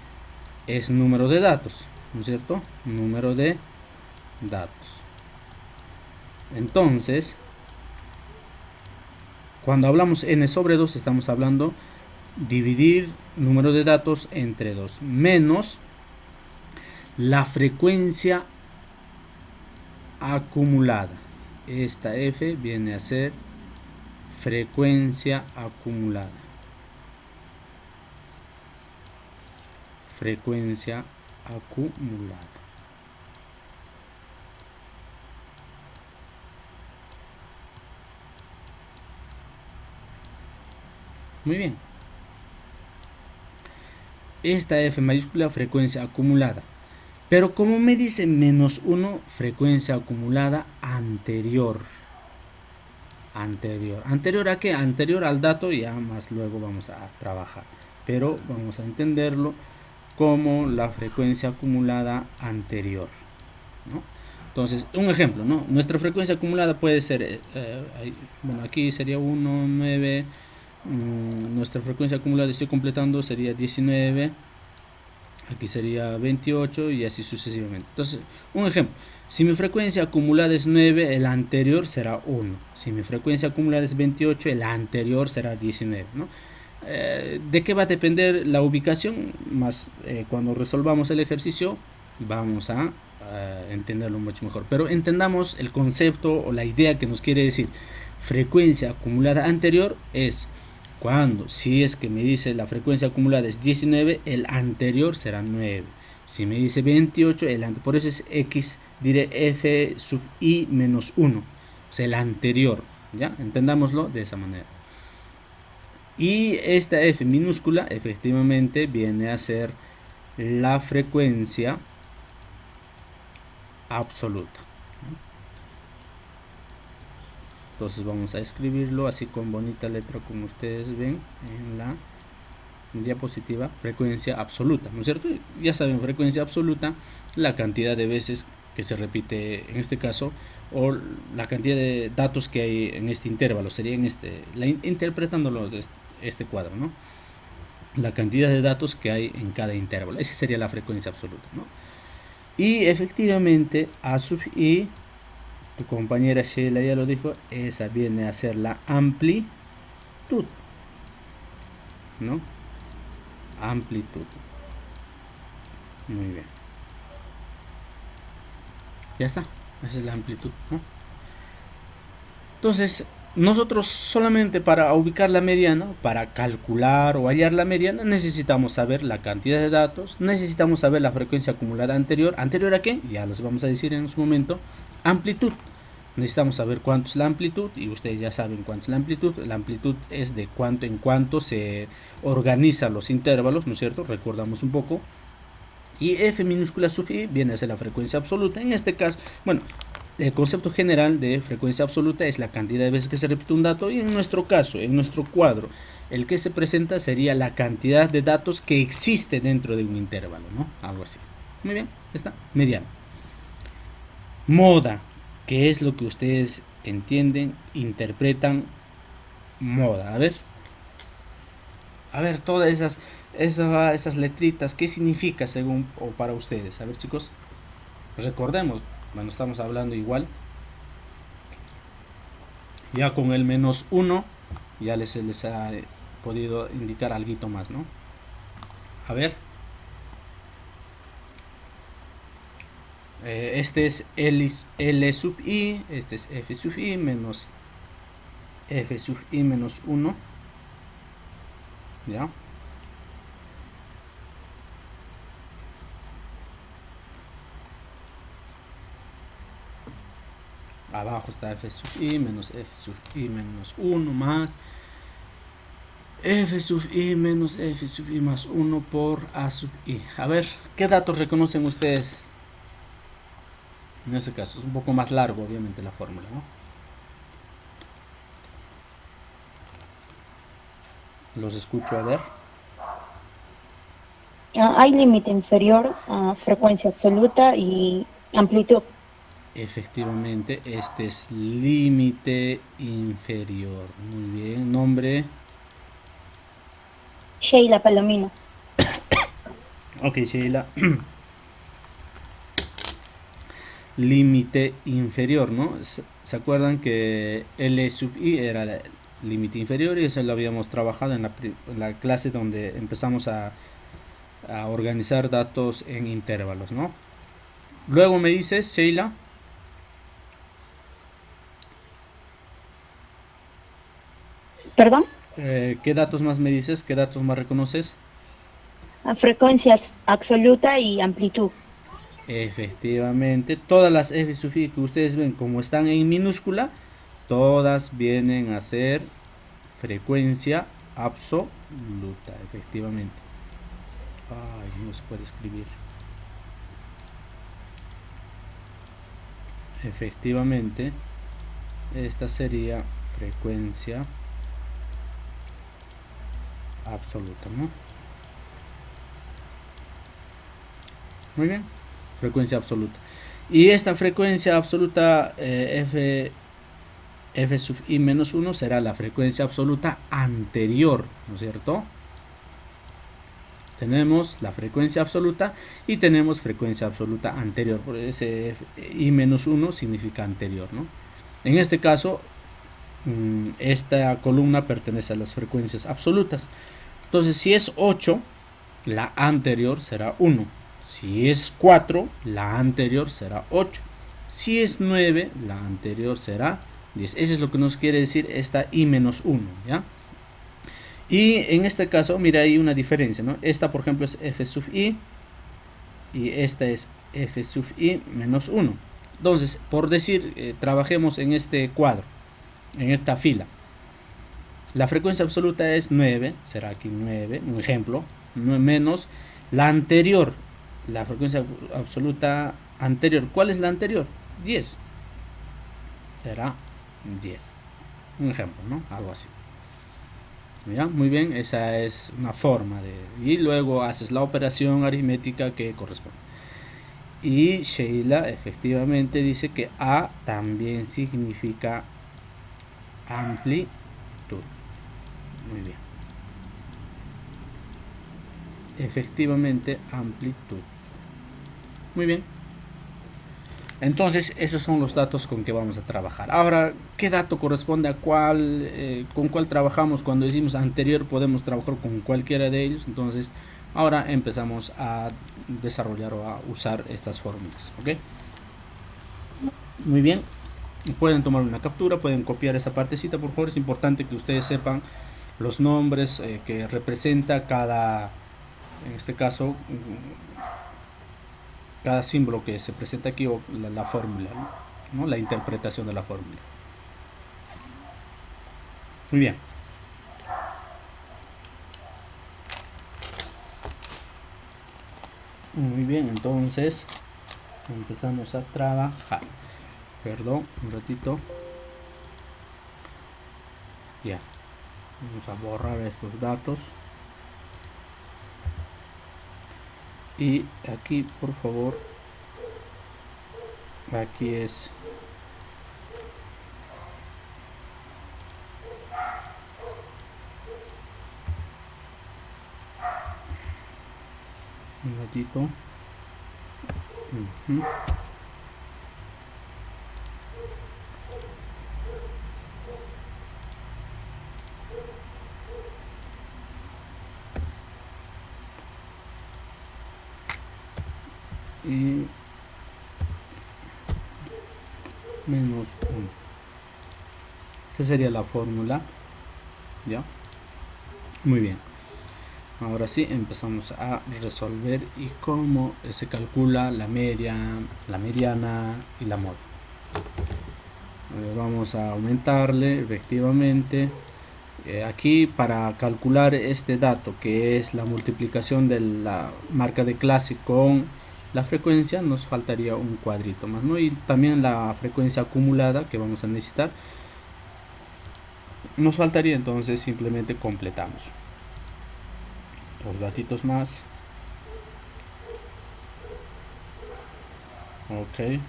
es número de datos, ¿no es cierto? Número de datos. Entonces, cuando hablamos n sobre 2, estamos hablando dividir número de datos entre 2 menos la frecuencia acumulada. Esta f viene a ser frecuencia acumulada. Frecuencia acumulada. Muy bien. Esta f mayúscula, frecuencia acumulada. Pero como me dice menos 1, frecuencia acumulada anterior. ¿Anterior a qué? Anterior al dato, ya más luego vamos a trabajar. Pero vamos a entenderlo como la frecuencia acumulada anterior, ¿no? Entonces, un ejemplo, ¿no? Nuestra frecuencia acumulada puede ser, bueno, aquí sería 1, 9, nuestra frecuencia acumulada, estoy completando, sería 19, aquí sería 28 y así sucesivamente. Entonces, un ejemplo, si mi frecuencia acumulada es 9, el anterior será 1. Si mi frecuencia acumulada es 28, el anterior será 19, ¿no? ¿De qué va a depender la ubicación? Más cuando resolvamos el ejercicio vamos a entenderlo mucho mejor. Pero entendamos el concepto o la idea que nos quiere decir. Frecuencia acumulada anterior es cuando, si es que me dice la frecuencia acumulada es 19, el anterior será 9. Si me dice 28, por eso es x, diré f sub i menos 1. O sea, el anterior. ¿Ya? Entendámoslo de esa manera. Y esta f minúscula efectivamente viene a ser la frecuencia absoluta. Entonces vamos a escribirlo así con bonita letra como ustedes ven en la diapositiva. Frecuencia absoluta, ¿no es cierto? Ya saben, frecuencia absoluta, la cantidad de veces que se repite en este caso, o la cantidad de datos que hay en este intervalo, sería en interpretándolo de este cuadro, ¿no? La cantidad de datos que hay en cada intervalo, esa sería la frecuencia absoluta, ¿no? Y efectivamente a sub i, tu compañera Sheila ya lo dijo, esa viene a ser la amplitud, ¿no? Amplitud. Muy bien. Ya está, esa es la amplitud, ¿no? Entonces, nosotros solamente para ubicar la mediana, para calcular o hallar la mediana, necesitamos saber la cantidad de datos, necesitamos saber la frecuencia acumulada anterior. ¿Anterior a qué? Ya los vamos a decir en su momento. Amplitud. Necesitamos saber cuánto es la amplitud y ustedes ya saben cuánto es la amplitud. La amplitud es de cuánto en cuánto se organizan los intervalos, ¿no es cierto? Recordamos un poco. Y f minúscula sub i viene a ser la frecuencia absoluta. En este caso, bueno, el concepto general de frecuencia absoluta es la cantidad de veces que se repite un dato, y en nuestro caso, en nuestro cuadro, el que se presenta sería la cantidad de datos que existe dentro de un intervalo, ¿no? Algo así. Muy bien, está, mediano. Moda, ¿qué es lo que ustedes entienden, interpretan moda? A ver, todas esas letritas, ¿qué significa según o para ustedes? A ver, chicos, recordemos. Bueno, estamos hablando igual. Ya con el menos 1 ya les ha podido indicar algo más, ¿no? A ver. Este es L sub i, este es F sub i menos F sub i menos 1. ¿Ya? Abajo está F sub i menos F sub i menos 1 más F sub i menos F sub i más 1 por A sub i. A ver, ¿qué datos reconocen ustedes? En este caso es un poco más largo, obviamente, la fórmula, ¿no? Los escucho, a ver. Hay límite inferior a frecuencia absoluta y amplitud. Efectivamente, este es límite inferior. Muy bien, nombre. Sheila Palomino. Ok, Sheila. Límite inferior, ¿no? ¿Se acuerdan que L sub i era el límite inferior? Y eso lo habíamos trabajado en la clase donde empezamos a organizar datos en intervalos, ¿no? Luego me dices, Sheila. ¿Perdón? ¿Qué datos más me dices? ¿Qué datos más reconoces? Frecuencia absoluta y amplitud. Efectivamente, todas las F sub i que ustedes ven como están en minúscula, todas vienen a ser frecuencia absoluta, efectivamente. Ay, no se puede escribir. Efectivamente, esta sería frecuencia absoluta, ¿no? Muy bien, frecuencia absoluta. Y esta frecuencia absoluta F sub i menos 1 será la frecuencia absoluta anterior, ¿no es cierto? Tenemos la frecuencia absoluta y tenemos frecuencia absoluta anterior. Por ese i menos 1 significa anterior, ¿no? En este caso, esta columna pertenece a las frecuencias absolutas. Entonces, si es 8, la anterior será 1. Si es 4, la anterior será 8. Si es 9, la anterior será 10. Eso es lo que nos quiere decir esta i menos 1, ¿ya? Y en este caso, mira, hay una diferencia, ¿no? Esta, por ejemplo, es f sub i y esta es f sub i menos 1. Entonces, por decir, trabajemos en este cuadro, en esta fila. La frecuencia absoluta es 9, será aquí 9, un ejemplo, menos la anterior, la frecuencia absoluta anterior. ¿Cuál es la anterior? 10. Será 10. Un ejemplo, ¿no? Algo así. ¿Ya? Muy bien, esa es una forma de... Y luego haces la operación aritmética que corresponde. Y Sheila efectivamente dice que A también significa amplitud. Muy bien. Efectivamente, amplitud. Muy bien. Entonces, esos son los datos con que vamos a trabajar. Ahora, ¿qué dato corresponde a cuál? ¿Con cuál trabajamos? Cuando decimos anterior, podemos trabajar con cualquiera de ellos. Entonces, ahora empezamos a desarrollar o a usar estas fórmulas. ¿Ok? Muy bien. Pueden tomar una captura, pueden copiar esta partecita, por favor. Es importante que ustedes sepan los nombres que representa cada, en este caso, cada símbolo que se presenta aquí o la fórmula, ¿no? La interpretación de la fórmula. Muy bien. Muy bien, entonces empezamos a trabajar. Perdón, un ratito. Ya. Vamos a borrar estos datos. Y aquí, por favor, aquí es un ratito. Y menos 1. Esa sería la fórmula. ¿Ya? Muy bien. Ahora sí empezamos a resolver y cómo se calcula la media, la mediana y la moda. Vamos a aumentarle efectivamente. Aquí para calcular este dato, que es la multiplicación de la marca de clase con la frecuencia, nos faltaría un cuadrito más, ¿no? Y también la frecuencia acumulada que vamos a necesitar nos faltaría, entonces simplemente completamos. Dos datitos más. Ok.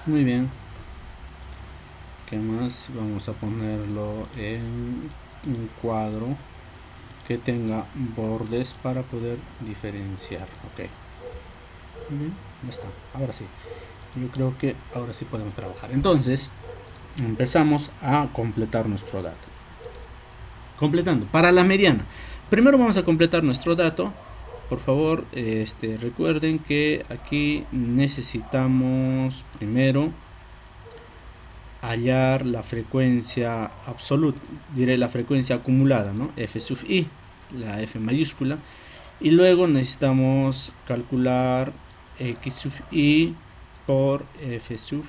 Muy bien. ¿Qué más? Vamos a ponerlo en un cuadro que tenga bordes para poder diferenciar. Ok. Muy bien, ya está. Ahora sí. Yo creo que ahora sí podemos trabajar. Entonces, empezamos a completar nuestro dato. Completando. Para la mediana. Primero vamos a completar nuestro dato. Por favor, recuerden que aquí necesitamos primero hallar la frecuencia absoluta, diré la frecuencia acumulada, ¿no? F sub i, la F mayúscula, y luego necesitamos calcular x sub i por F sub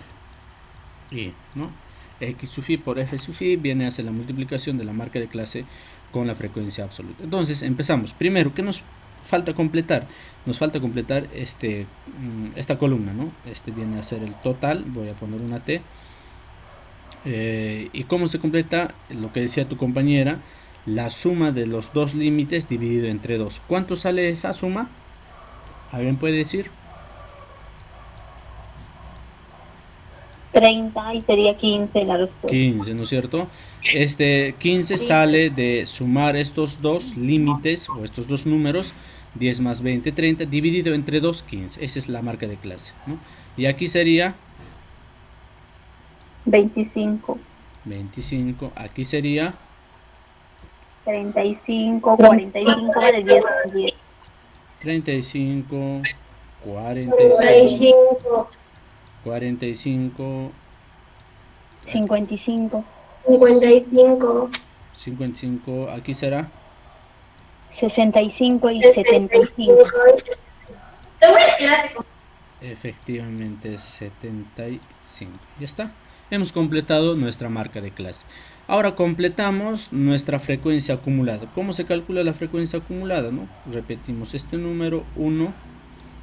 i, ¿no? X sub i por F sub i viene a ser la multiplicación de la marca de clase con la frecuencia absoluta. Entonces empezamos. Primero, ¿qué nos falta completar? Nos falta completar esta columna, ¿no? Este viene a ser el total. Voy a poner una T. ¿Y cómo se completa? Lo que decía tu compañera, la suma de los dos límites dividido entre 2. ¿Cuánto sale esa suma? ¿Alguien puede decir? 30 y sería 15 la respuesta. 15, ¿no es cierto? 15 sale de sumar estos dos límites o estos dos números, 10 más 20, 30, dividido entre 2, 15. Esa es la marca de clase, ¿no? Y aquí sería 25, 25. Aquí sería 35, 45 de 10 con 10. 35, 46, 45, 55, 55. Aquí será 65 y 75. efectivamente 75. Ya está. Hemos completado nuestra marca de clase. Ahora completamos nuestra frecuencia acumulada. ¿Cómo se calcula la frecuencia acumulada? ¿No? Repetimos este número 1.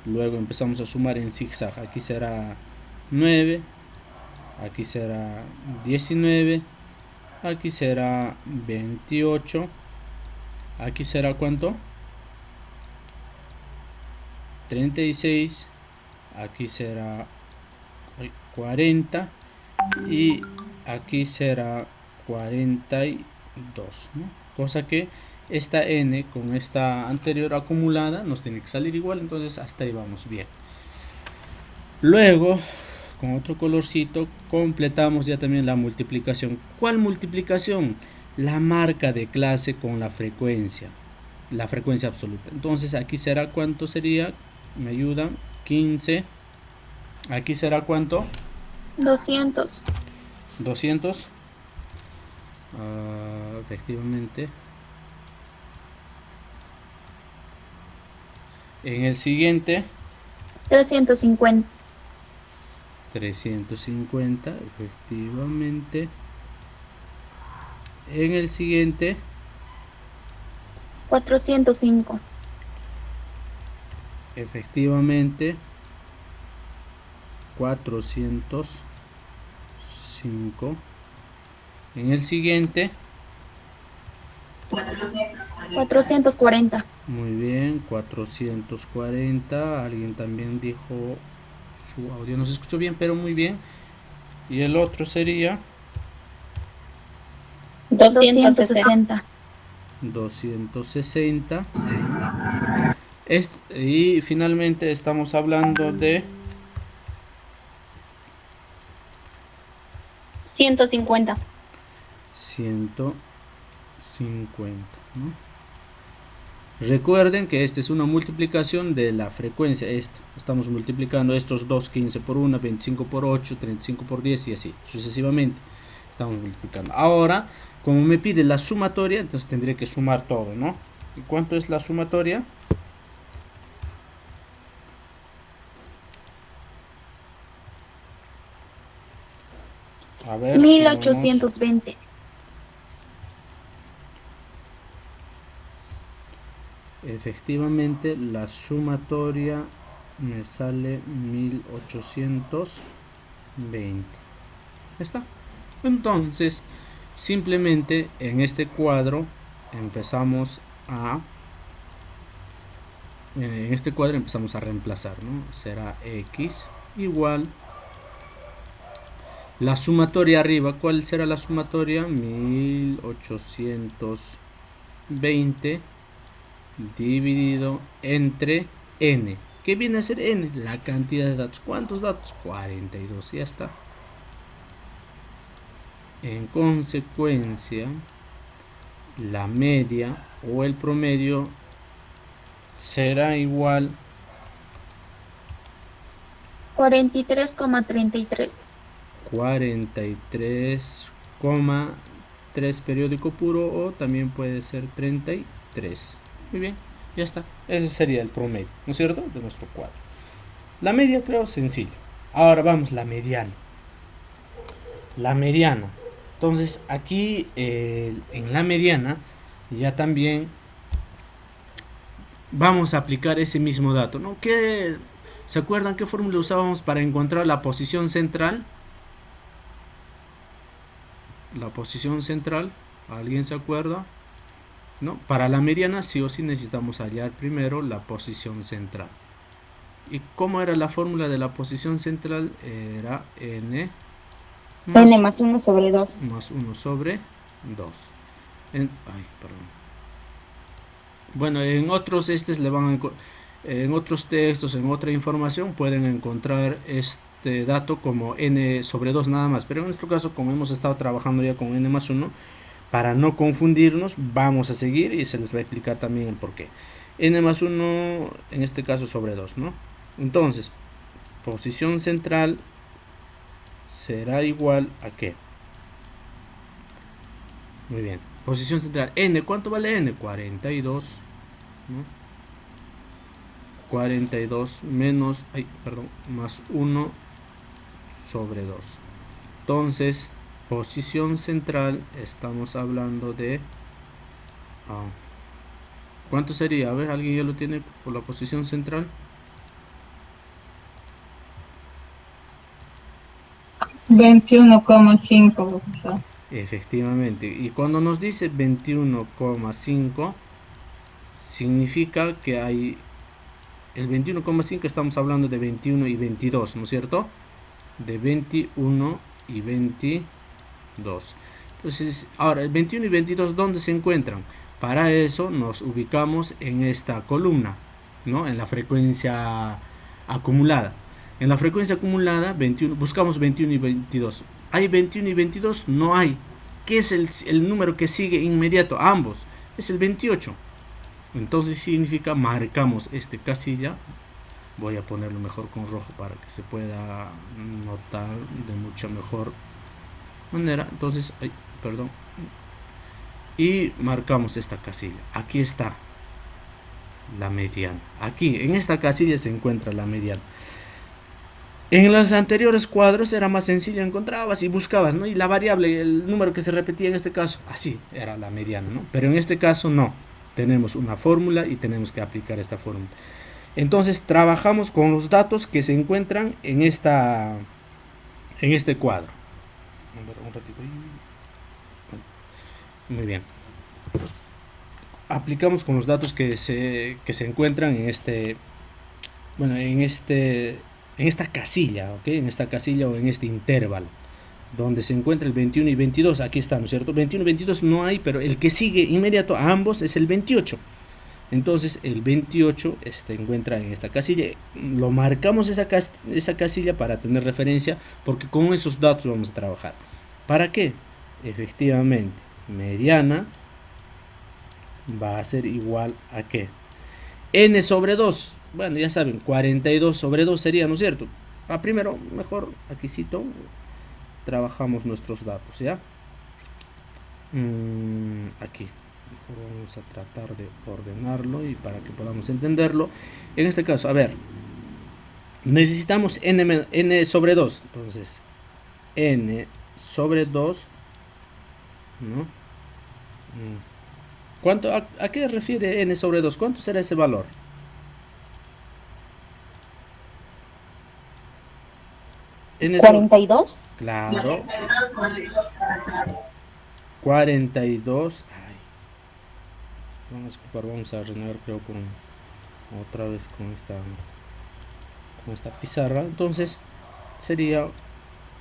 Luego empezamos a sumar en zigzag. Aquí será 9. Aquí será 19. Aquí será 28. Aquí será ¿cuánto? 36. Aquí será 40. Y aquí será 42, ¿no? Cosa que esta n con esta anterior acumulada nos tiene que salir igual, entonces hasta ahí vamos bien. Luego, con otro colorcito, completamos ya también la multiplicación. ¿Cuál multiplicación? La marca de clase con la frecuencia absoluta. Entonces aquí será ¿cuánto sería? Me ayudan, 15. Aquí será ¿cuánto? 200. 200. Efectivamente. En el siguiente 350. 350, efectivamente. En el siguiente 405. efectivamente 405. En el siguiente 440. muy bien, 440. Alguien también dijo, su audio no se escuchó bien, pero muy bien. Y el otro sería 260. 260. Y finalmente estamos hablando de 150. 150, ¿no? Recuerden que esta es una multiplicación de la frecuencia. Estamos multiplicando estos dos, 15 por 1, 25 por 8, 35 por 10 y así sucesivamente. Estamos multiplicando. Ahora, como me pide la sumatoria, entonces tendré que sumar todo, ¿no? ¿Y cuánto es la sumatoria? A ver, 1820. efectivamente la sumatoria me sale 1820. ¿Ya está? Entonces, simplemente en este cuadro empezamos a reemplazar, ¿no? Será x igual la sumatoria arriba. ¿Cuál será la sumatoria? 1820 dividido entre n. ¿Qué viene a ser n? La cantidad de datos. ¿Cuántos datos? 42. Ya está. En consecuencia, la media o el promedio será igual 43,33. 43,3 periódico puro, o también puede ser 33. Muy bien, ya está. Ese sería el promedio, ¿no es cierto?, de nuestro cuadro. La media, creo, sencillo. Ahora vamos, la mediana. La mediana. Entonces, aquí en la mediana ya también vamos a aplicar ese mismo dato, ¿no? ¿Se acuerdan qué fórmula usábamos para encontrar la posición central? La posición central, ¿alguien se acuerda? ¿No? Para la mediana sí o sí necesitamos hallar primero la posición central. ¿Y cómo era la fórmula de la posición central? Era n N más 1 sobre 2. Más 1 sobre 2. Bueno, en otros en otros textos, en otra información pueden encontrar este dato como n sobre 2 nada más, pero en nuestro caso, como hemos estado trabajando ya con n más 1, para no confundirnos, vamos a seguir y se les va a explicar también el por qué. N más 1, en este caso sobre 2, ¿no? Entonces, posición central será igual a ¿qué? Muy bien. Posición central. N, ¿cuánto vale N? 42, ¿no? 42 menos, más 1 sobre 2. Entonces, posición central, estamos hablando de... ¿cuánto sería? A ver, ¿alguien ya lo tiene por la posición central? 21,5, profesor. Efectivamente. Y cuando nos dice 21,5, significa que hay... El 21,5 estamos hablando de 21 y 22, ¿no es cierto? De 21 y 22. Entonces, ahora, el 21 y 22, ¿dónde se encuentran? Para eso nos ubicamos en esta columna, ¿no? En la frecuencia acumulada. En la frecuencia acumulada, 21, buscamos 21 y 22. ¿Hay 21 y 22? No hay. ¿Qué es el número que sigue inmediato? Ambos. Es el 28. Entonces significa, marcamos este casilla. Voy a ponerlo mejor con rojo para que se pueda notar de mucha mejor manera. Entonces, perdón. Y marcamos esta casilla. Aquí está la mediana. Aquí, en esta casilla se encuentra la mediana. En los anteriores cuadros era más sencillo, encontrabas y buscabas, ¿no? Y la variable, el número que se repetía en este caso, así era la mediana, ¿no? Pero en este caso no. Tenemos una fórmula y tenemos que aplicar esta fórmula. Entonces trabajamos con los datos que se encuentran en este cuadro. Muy bien. Aplicamos con los datos que se encuentran en esta casilla, ¿ok? En esta casilla o en este intervalo, donde se encuentra el 21 y 22, aquí está, ¿no es cierto? 21 y 22 no hay, pero el que sigue inmediato a ambos es el 28. Entonces el 28 se encuentra en esta casilla. Lo marcamos esa casilla para tener referencia, porque con esos datos vamos a trabajar. ¿Para qué? Efectivamente, mediana va a ser igual a ¿qué? N sobre 2. Bueno, ya saben, 42 sobre 2 sería, ¿no es cierto? Primero, mejor, aquícito, trabajamos nuestros datos, ¿ya? Aquí. Mejor vamos a tratar de ordenarlo y para que podamos entenderlo. En este caso, a ver, necesitamos n sobre 2. Entonces, n sobre 2, ¿no? ¿Cuánto, a qué refiere n sobre 2? ¿Cuánto será ese valor? N 42. Claro. 42. Ay. Vamos a renovar, creo, otra vez con esta pizarra. Entonces, sería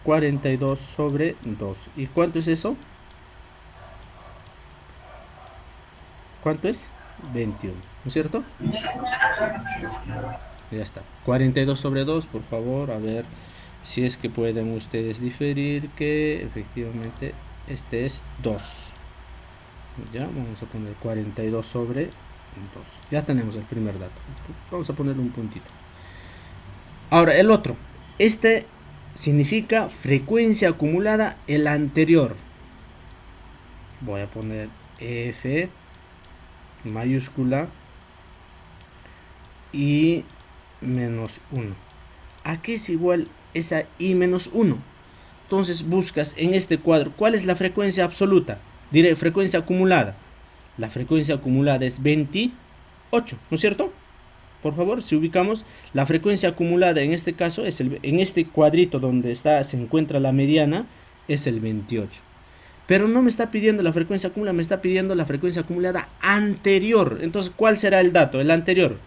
42 sobre 2. ¿Y cuánto es eso? ¿Cuánto es? 21, ¿no es cierto? Ya está. 42 sobre 2, por favor, a ver si es que pueden ustedes diferir que efectivamente este es 2. Ya, vamos a poner 42 sobre 2. Ya tenemos el primer dato. Vamos a poner un puntito. Ahora, el otro. Este significa frecuencia acumulada el anterior. Voy a poner F mayúscula y menos 1. ¿A qué es igual esa I menos 1? Entonces buscas en este cuadro cuál es la frecuencia absoluta. Diré frecuencia acumulada. La frecuencia acumulada es 28, ¿no es cierto? Por favor, si ubicamos la frecuencia acumulada en este caso, en este cuadrito donde se encuentra la mediana, es el 28. Pero no me está pidiendo la frecuencia acumulada, me está pidiendo la frecuencia acumulada anterior. Entonces, ¿cuál será el dato? El anterior.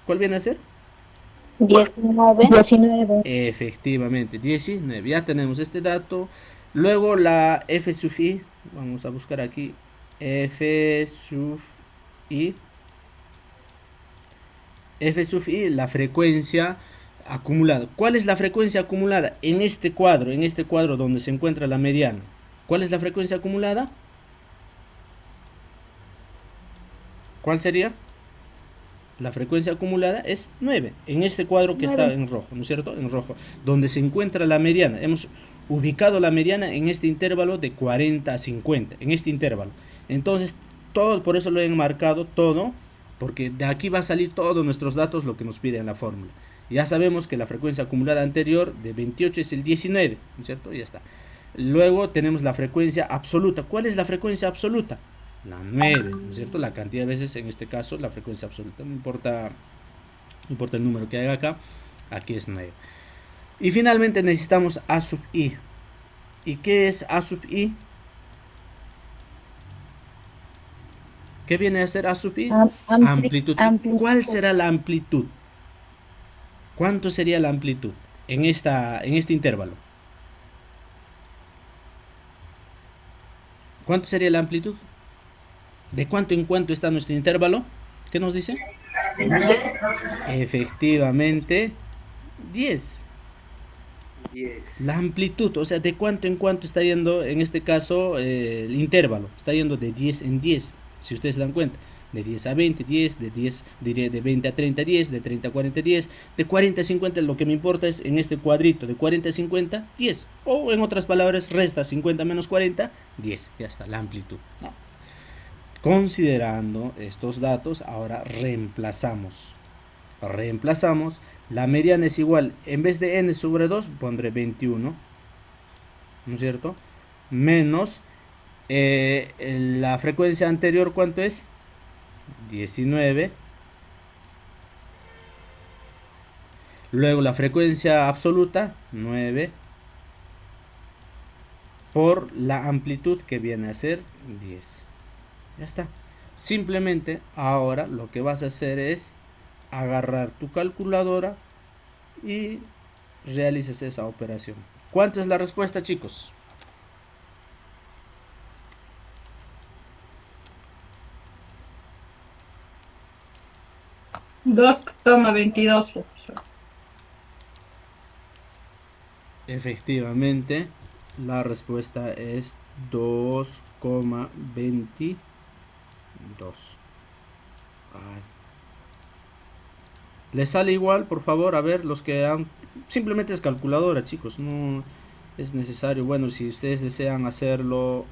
¿Cuál viene a ser? 19. Efectivamente, 19. Ya tenemos este dato. Luego la F sub I. Vamos a buscar aquí. F sub I. F sub I, la frecuencia acumulada. ¿Cuál es la frecuencia acumulada en este cuadro donde se encuentra la mediana? ¿Cuál es la frecuencia acumulada? ¿Cuál sería? La frecuencia acumulada es 9. En este cuadro que está 9. en rojo, ¿no es cierto? En rojo, donde se encuentra la mediana. Hemos ubicado la mediana en este intervalo de 40 a 50, en este intervalo. Entonces, todo, por eso lo he enmarcado todo, porque de aquí va a salir todos nuestros datos, lo que nos pide en la fórmula. Ya sabemos que la frecuencia acumulada anterior de 28 es el 19, ¿no es cierto? Ya está. Luego tenemos la frecuencia absoluta. ¿Cuál es la frecuencia absoluta? La 9, ¿no es cierto? La cantidad de veces, en este caso, la frecuencia absoluta. No importa el número que haga acá, aquí es 9. Y finalmente necesitamos A sub i. ¿Y qué es A sub i? ¿Qué viene a ser A sub i? Amplitud. ¿Cuál será la amplitud? ¿Cuánto sería la amplitud en este intervalo? ¿Cuánto sería la amplitud? ¿De cuánto en cuánto está nuestro intervalo? ¿Qué nos dice? Efectivamente, 10. La amplitud, o sea, de cuánto en cuánto está yendo, en este caso, el intervalo. Está yendo de 10 en 10, si ustedes se dan cuenta. De 10 a 20, 10, de 10, diré de 20 a 30, 10, de 30 a 40, 10, de 40 a 50, lo que me importa es en este cuadrito, de 40 a 50, 10. O en otras palabras, resta 50 menos 40, 10. Ya está, la amplitud, ¿no? Considerando estos datos, ahora reemplazamos. La mediana es igual, en vez de n sobre 2, pondré 21, ¿no es cierto? Menos la frecuencia anterior, ¿cuánto es? 19. Luego la frecuencia absoluta, 9. Por la amplitud que viene a ser 10. Ya está. Simplemente ahora lo que vas a hacer es agarrar tu calculadora y realizas esa operación. ¿Cuánto es la respuesta, chicos? $2,22, profesor. Efectivamente, la respuesta es 2,22. ¿Les sale igual, por favor? A ver, los que han... Simplemente es calculadora, chicos. No es necesario. Bueno, si ustedes desean hacerlo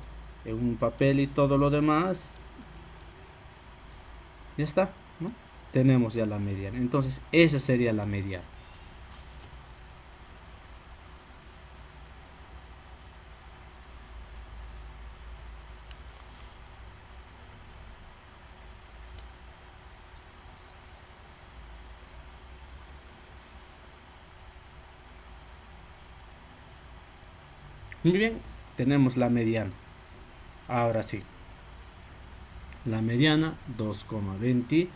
en un papel y todo lo demás, ya está, ¿no? Tenemos ya la mediana. Entonces, esa sería la mediana. Muy bien, tenemos la mediana. Ahora sí, la mediana 2,22.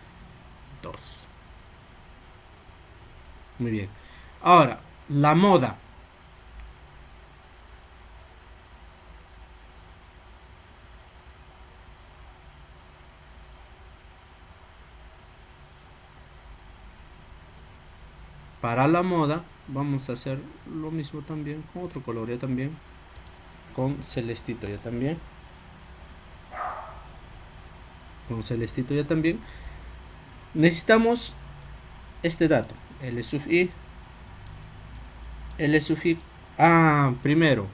Muy bien. Ahora, la moda. Para la moda vamos a hacer lo mismo también con otro color ya también, con celestito ya también, necesitamos este dato, L sub i. Primero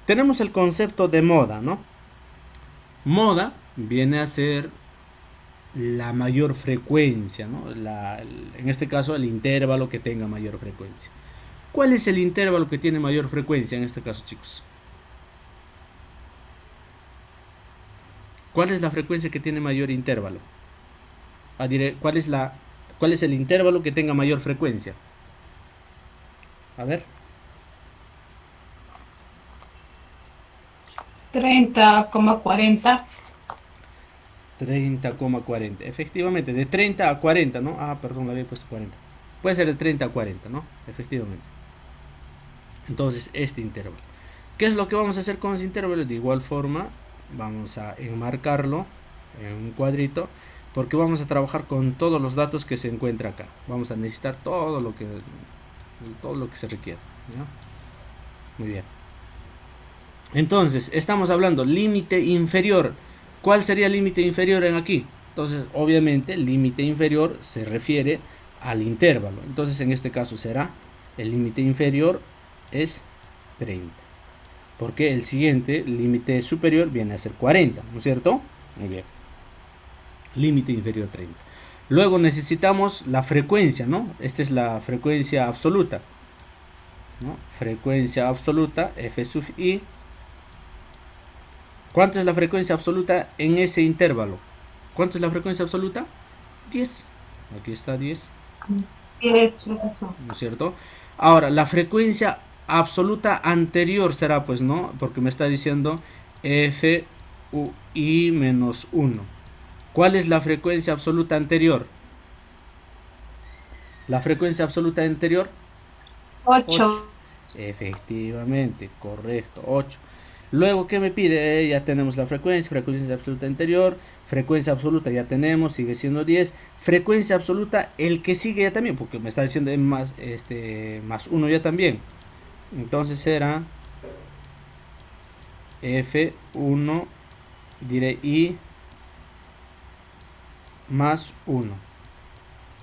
tenemos el concepto de moda, ¿no? Moda viene a ser la mayor frecuencia, ¿no? En este caso el intervalo que tenga mayor frecuencia. ¿Cuál es el intervalo que tiene mayor frecuencia en este caso, chicos? ¿Cuál es la frecuencia que tiene mayor intervalo? Diré, ¿cuál es el intervalo que tenga mayor frecuencia? A ver. 30,40. 30,40. Efectivamente, de 30 a 40, ¿no? Perdón, le había puesto 40. Puede ser de 30 a 40, ¿no? Efectivamente. Entonces, este intervalo. ¿Qué es lo que vamos a hacer con ese intervalo? De igual forma, vamos a enmarcarlo en un cuadrito. porque vamos a trabajar con todos los datos que se encuentra acá. Vamos a necesitar todo lo que se requiere, ¿ya? Muy bien. Entonces, estamos hablando límite inferior. ¿Cuál sería el límite inferior en aquí? Entonces, obviamente, el límite inferior se refiere al intervalo. Entonces, en este caso será el límite inferior es 30. Porque el siguiente límite superior viene a ser 40, ¿no es cierto? Muy bien. Límite inferior 30. Luego necesitamos la frecuencia, ¿no? Esta es la frecuencia absoluta, ¿no? Frecuencia absoluta, F sub i. ¿Cuánto es la frecuencia absoluta en ese intervalo? ¿Cuánto es la frecuencia absoluta? 10. Aquí está 10. 10, profesor. ¿No es cierto? Ahora, la frecuencia absoluta anterior será, pues, ¿no? Porque me está diciendo F i menos 1. ¿Cuál es la frecuencia absoluta anterior? La frecuencia absoluta anterior, 8. Efectivamente, correcto, 8. Luego, ¿qué me pide? Ya tenemos la frecuencia absoluta anterior, frecuencia absoluta ya tenemos, sigue siendo 10. Frecuencia absoluta, el que sigue ya también, porque me está diciendo más 1 ya también. Entonces será F1, diré I más 1.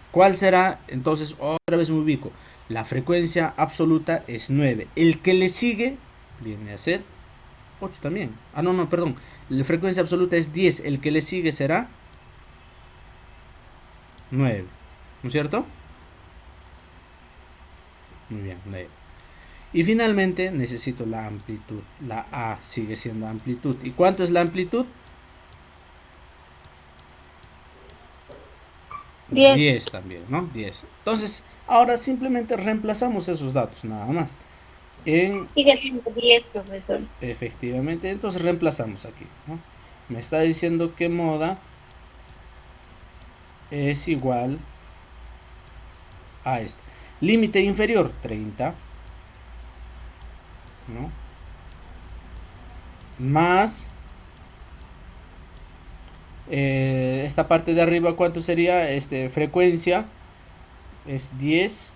¿Cuál será? Entonces otra vez me ubico. La frecuencia absoluta es 9. El que le sigue viene a ser 8 también. No, perdón. La frecuencia absoluta es 10. El que le sigue será 9. ¿No es cierto? Muy bien, 9. Y finalmente necesito la amplitud. La A sigue siendo amplitud. ¿Y cuánto es la amplitud? 10 también, ¿no? 10. Entonces, ahora simplemente reemplazamos esos datos, nada más. Sigue siendo 10, profesor. Efectivamente, entonces reemplazamos aquí, ¿no? Me está diciendo que moda es igual a este. Límite inferior, 30, ¿no? Más esta parte de arriba, ¿cuánto sería? Frecuencia es 10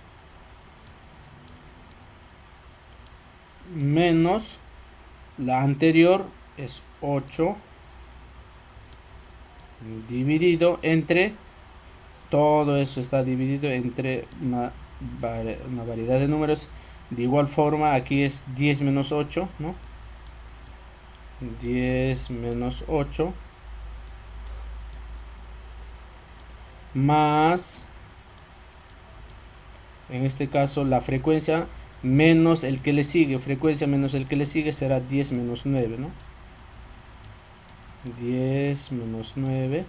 menos la anterior es 8 dividido entre, todo eso está dividido entre una variedad de números. De igual forma, aquí es 10 menos 8, ¿no? 10 menos 8 más, en este caso, la frecuencia menos el que le sigue. Frecuencia menos el que le sigue será 10 menos 9, ¿no? 10 menos 9,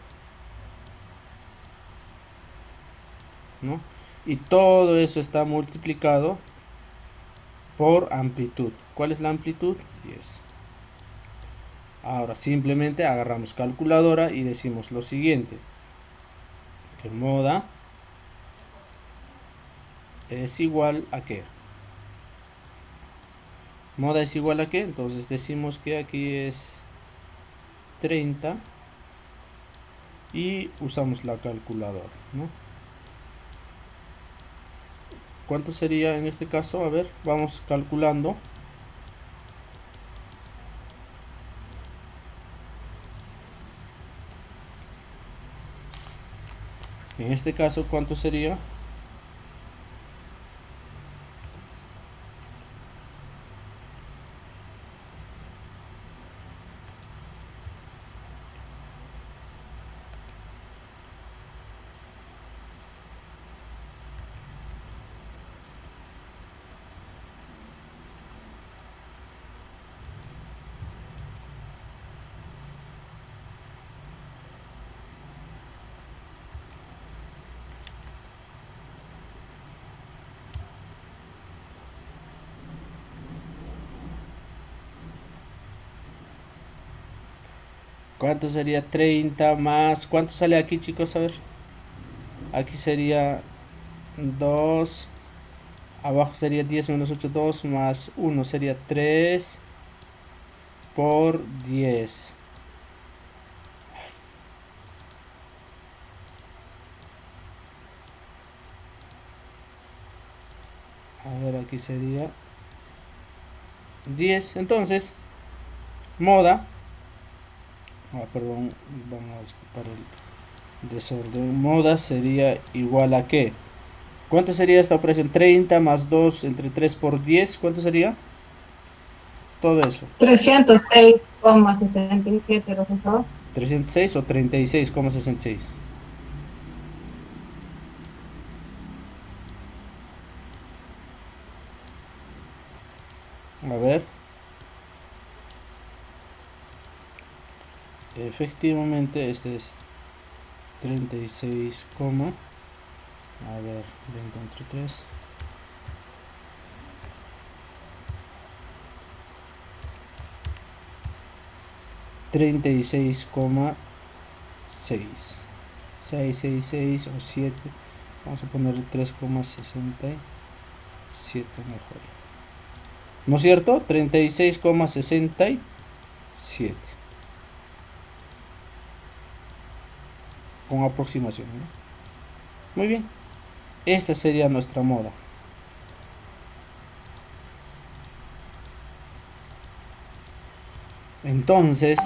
¿no? Y todo eso está multiplicado por amplitud. ¿Cuál es la amplitud? 10. Ahora simplemente agarramos calculadora y decimos lo siguiente: que moda es igual a qué. Moda es igual a qué. Entonces decimos que aquí es 30 y usamos la calculadora, ¿no? ¿Cuánto sería en este caso? A ver, vamos calculando. En este caso, ¿cuánto sería? ¿Cuánto sería 30 más? ¿Cuánto sale aquí, chicos? A ver. Aquí sería 2. Abajo sería 10 menos 8, 2 más 1 sería 3 por 10. aquí sería 10. Entonces, moda, perdón, vamos a disculpar el desorden. Moda sería igual a ¿qué? ¿Cuánto sería esta operación? 30 más 2 entre 3 por 10. ¿Cuánto sería? Todo eso. 306,67, profesor. 306 o 36,66. A ver. Efectivamente, este es 36, a ver, 20 entre 3. $36,6. 666 o 7. Vamos a poner 3,67 mejor. ¿No es cierto? 36,67. Con aproximación, ¿no? Muy bien. Esta sería nuestra moda. Entonces,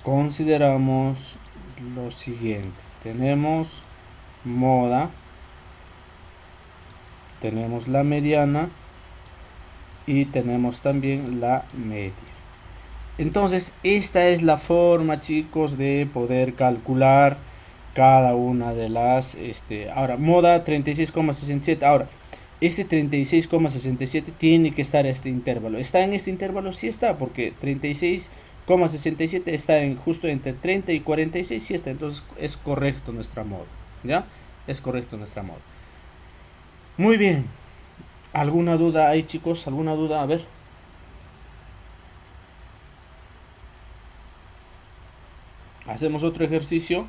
consideramos lo siguiente. Tenemos moda, tenemos la mediana y tenemos también la media. Entonces, esta es la forma, chicos, de poder calcular cada una de las... ahora, moda 36,67. Ahora, este 36,67 tiene que estar en este intervalo. ¿Está en este intervalo? Sí está, porque 36,67 está justo entre 30 y 46. Sí está, entonces es correcto nuestra moda. ¿Ya? Es correcto nuestra moda. Muy bien. ¿Alguna duda hay, chicos? ¿Alguna duda? A ver. Hacemos otro ejercicio.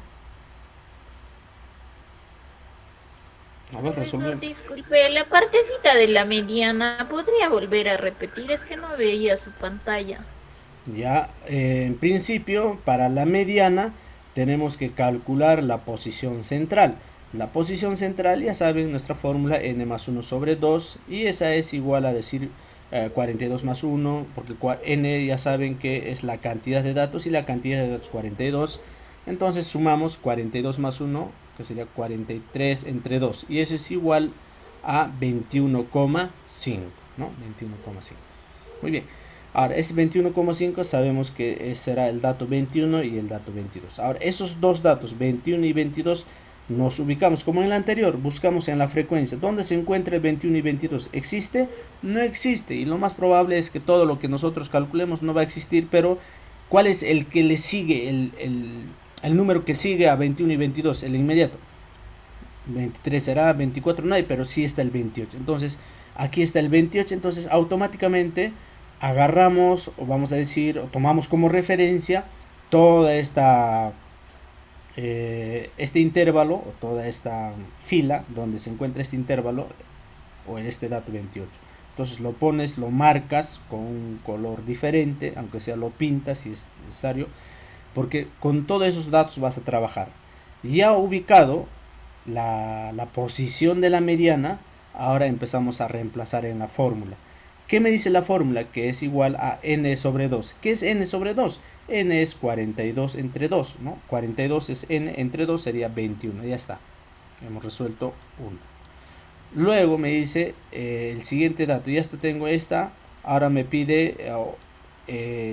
A ver, Profesor, disculpe, la partecita de la mediana, ¿podría volver a repetir? Es que no veía su pantalla. Ya, en principio, para la mediana tenemos que calcular la posición central. La posición central, ya saben, nuestra fórmula n más 1 sobre 2, y esa es igual a decir 42 más 1, porque n ya saben que es la cantidad de datos y la cantidad de datos 42. Entonces sumamos 42 más 1, que sería 43 entre 2, y eso es igual a 21,5, ¿no? 21,5. Muy bien. Ahora, ese 21,5 sabemos que será el dato 21 y el dato 22. Ahora, esos dos datos, 21 y 22, nos ubicamos como en el anterior, buscamos en la frecuencia. ¿Dónde se encuentra el 21 y 22? ¿Existe? No existe. Y lo más probable es que todo lo que nosotros calculemos no va a existir, pero ¿cuál es el que le sigue, el número que sigue a 21 y 22? El inmediato. 23 será, 24 no hay, pero sí está el 28. Entonces, aquí está el 28, entonces automáticamente agarramos, o vamos a decir, o tomamos como referencia toda esta este intervalo, o toda esta fila donde se encuentra este intervalo, o este dato 28. Entonces lo pones, lo marcas con un color diferente, aunque sea lo pintas si es necesario, porque con todos esos datos vas a trabajar. Ya ubicado la posición de la mediana, ahora empezamos a reemplazar en la fórmula. ¿Qué me dice la fórmula? Que es igual a n sobre 2. ¿Qué es n sobre 2? N es 42 entre 2, ¿no? 42 es n entre 2, sería 21. Ya está. Hemos resuelto 1. Luego me dice el siguiente dato. Ya tengo esta. Ahora me pide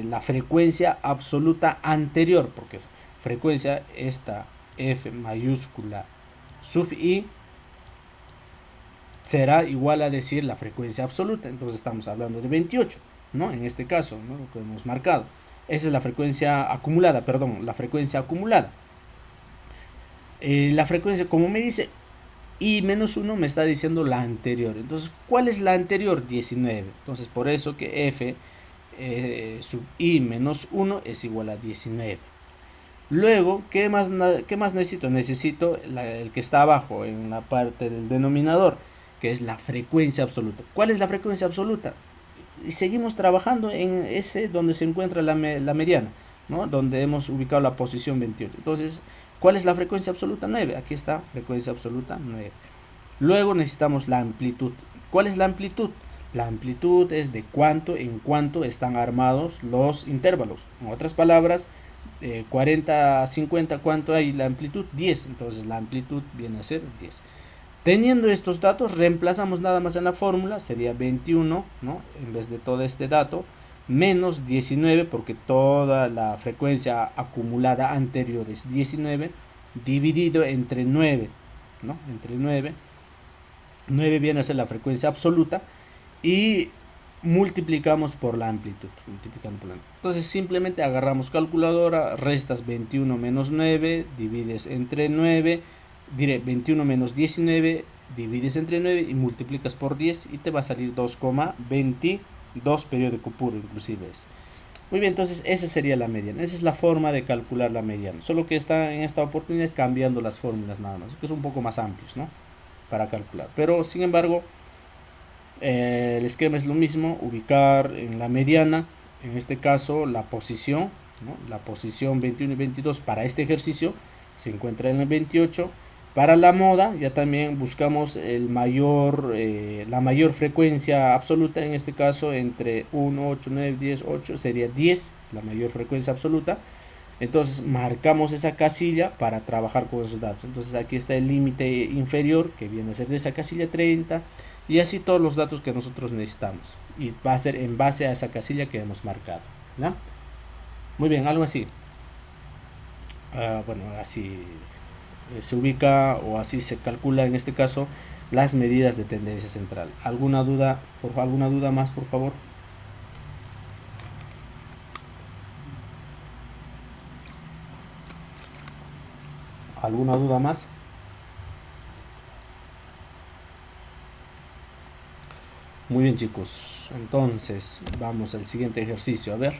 la frecuencia absoluta anterior, porque frecuencia esta F mayúscula sub I será igual a decir la frecuencia absoluta. Entonces estamos hablando de 28, ¿no? En este caso, ¿no? Lo que hemos marcado. Esa es la frecuencia acumulada, perdón, la frecuencia acumulada. La frecuencia, como me dice I menos 1, me está diciendo la anterior. Entonces, ¿cuál es la anterior? 19. Entonces, por eso que F sub I menos 1 es igual a 19. Luego, ¿qué más necesito? Necesito el que está abajo, en la parte del denominador, que es la frecuencia absoluta. ¿Cuál es la frecuencia absoluta? Y seguimos trabajando en ese donde se encuentra la mediana, ¿no? Donde hemos ubicado la posición 28. Entonces, ¿cuál es la frecuencia absoluta? 9. Aquí está, frecuencia absoluta 9. Luego necesitamos la amplitud. ¿Cuál es la amplitud? La amplitud es de cuánto en cuánto están armados los intervalos. En otras palabras, 40 a 50, ¿cuánto hay la amplitud? 10. Entonces la amplitud viene a ser 10. Teniendo estos datos, reemplazamos nada más en la fórmula, sería 21, ¿no? En vez de todo este dato, menos 19, porque toda la frecuencia acumulada anterior es 19, dividido entre 9, ¿no? Entre 9. 9 viene a ser la frecuencia absoluta y multiplicamos por la amplitud. Entonces simplemente agarramos calculadora, restas 21 menos 9, divides entre 9, diré 21 menos 19, divides entre 9 y multiplicas por 10 y te va a salir 2,22 periódico puro inclusive es. Muy bien, entonces esa sería la mediana. Esa es la forma de calcular la mediana. Solo que está en esta oportunidad cambiando las fórmulas nada más, que es un poco más amplios, ¿no? Para calcular. Pero sin embargo, el esquema es lo mismo, ubicar en la mediana, en este caso la posición, ¿no? La posición 21 y 22 para este ejercicio se encuentra en el 28. Para la moda ya también buscamos la mayor frecuencia absoluta, en este caso entre 1, 8, 9, 10, 8, sería 10, la mayor frecuencia absoluta. Entonces marcamos esa casilla para trabajar con esos datos. Entonces aquí está el límite inferior que viene a ser de esa casilla 30 y así todos los datos que nosotros necesitamos. Y va a ser en base a esa casilla que hemos marcado, ¿no? Muy bien, algo así. Bueno, así se ubica o así se calcula en este caso las medidas de tendencia central. ¿Alguna duda más, por favor? ¿Alguna duda más? Muy bien, chicos. Entonces, vamos al siguiente ejercicio. A ver.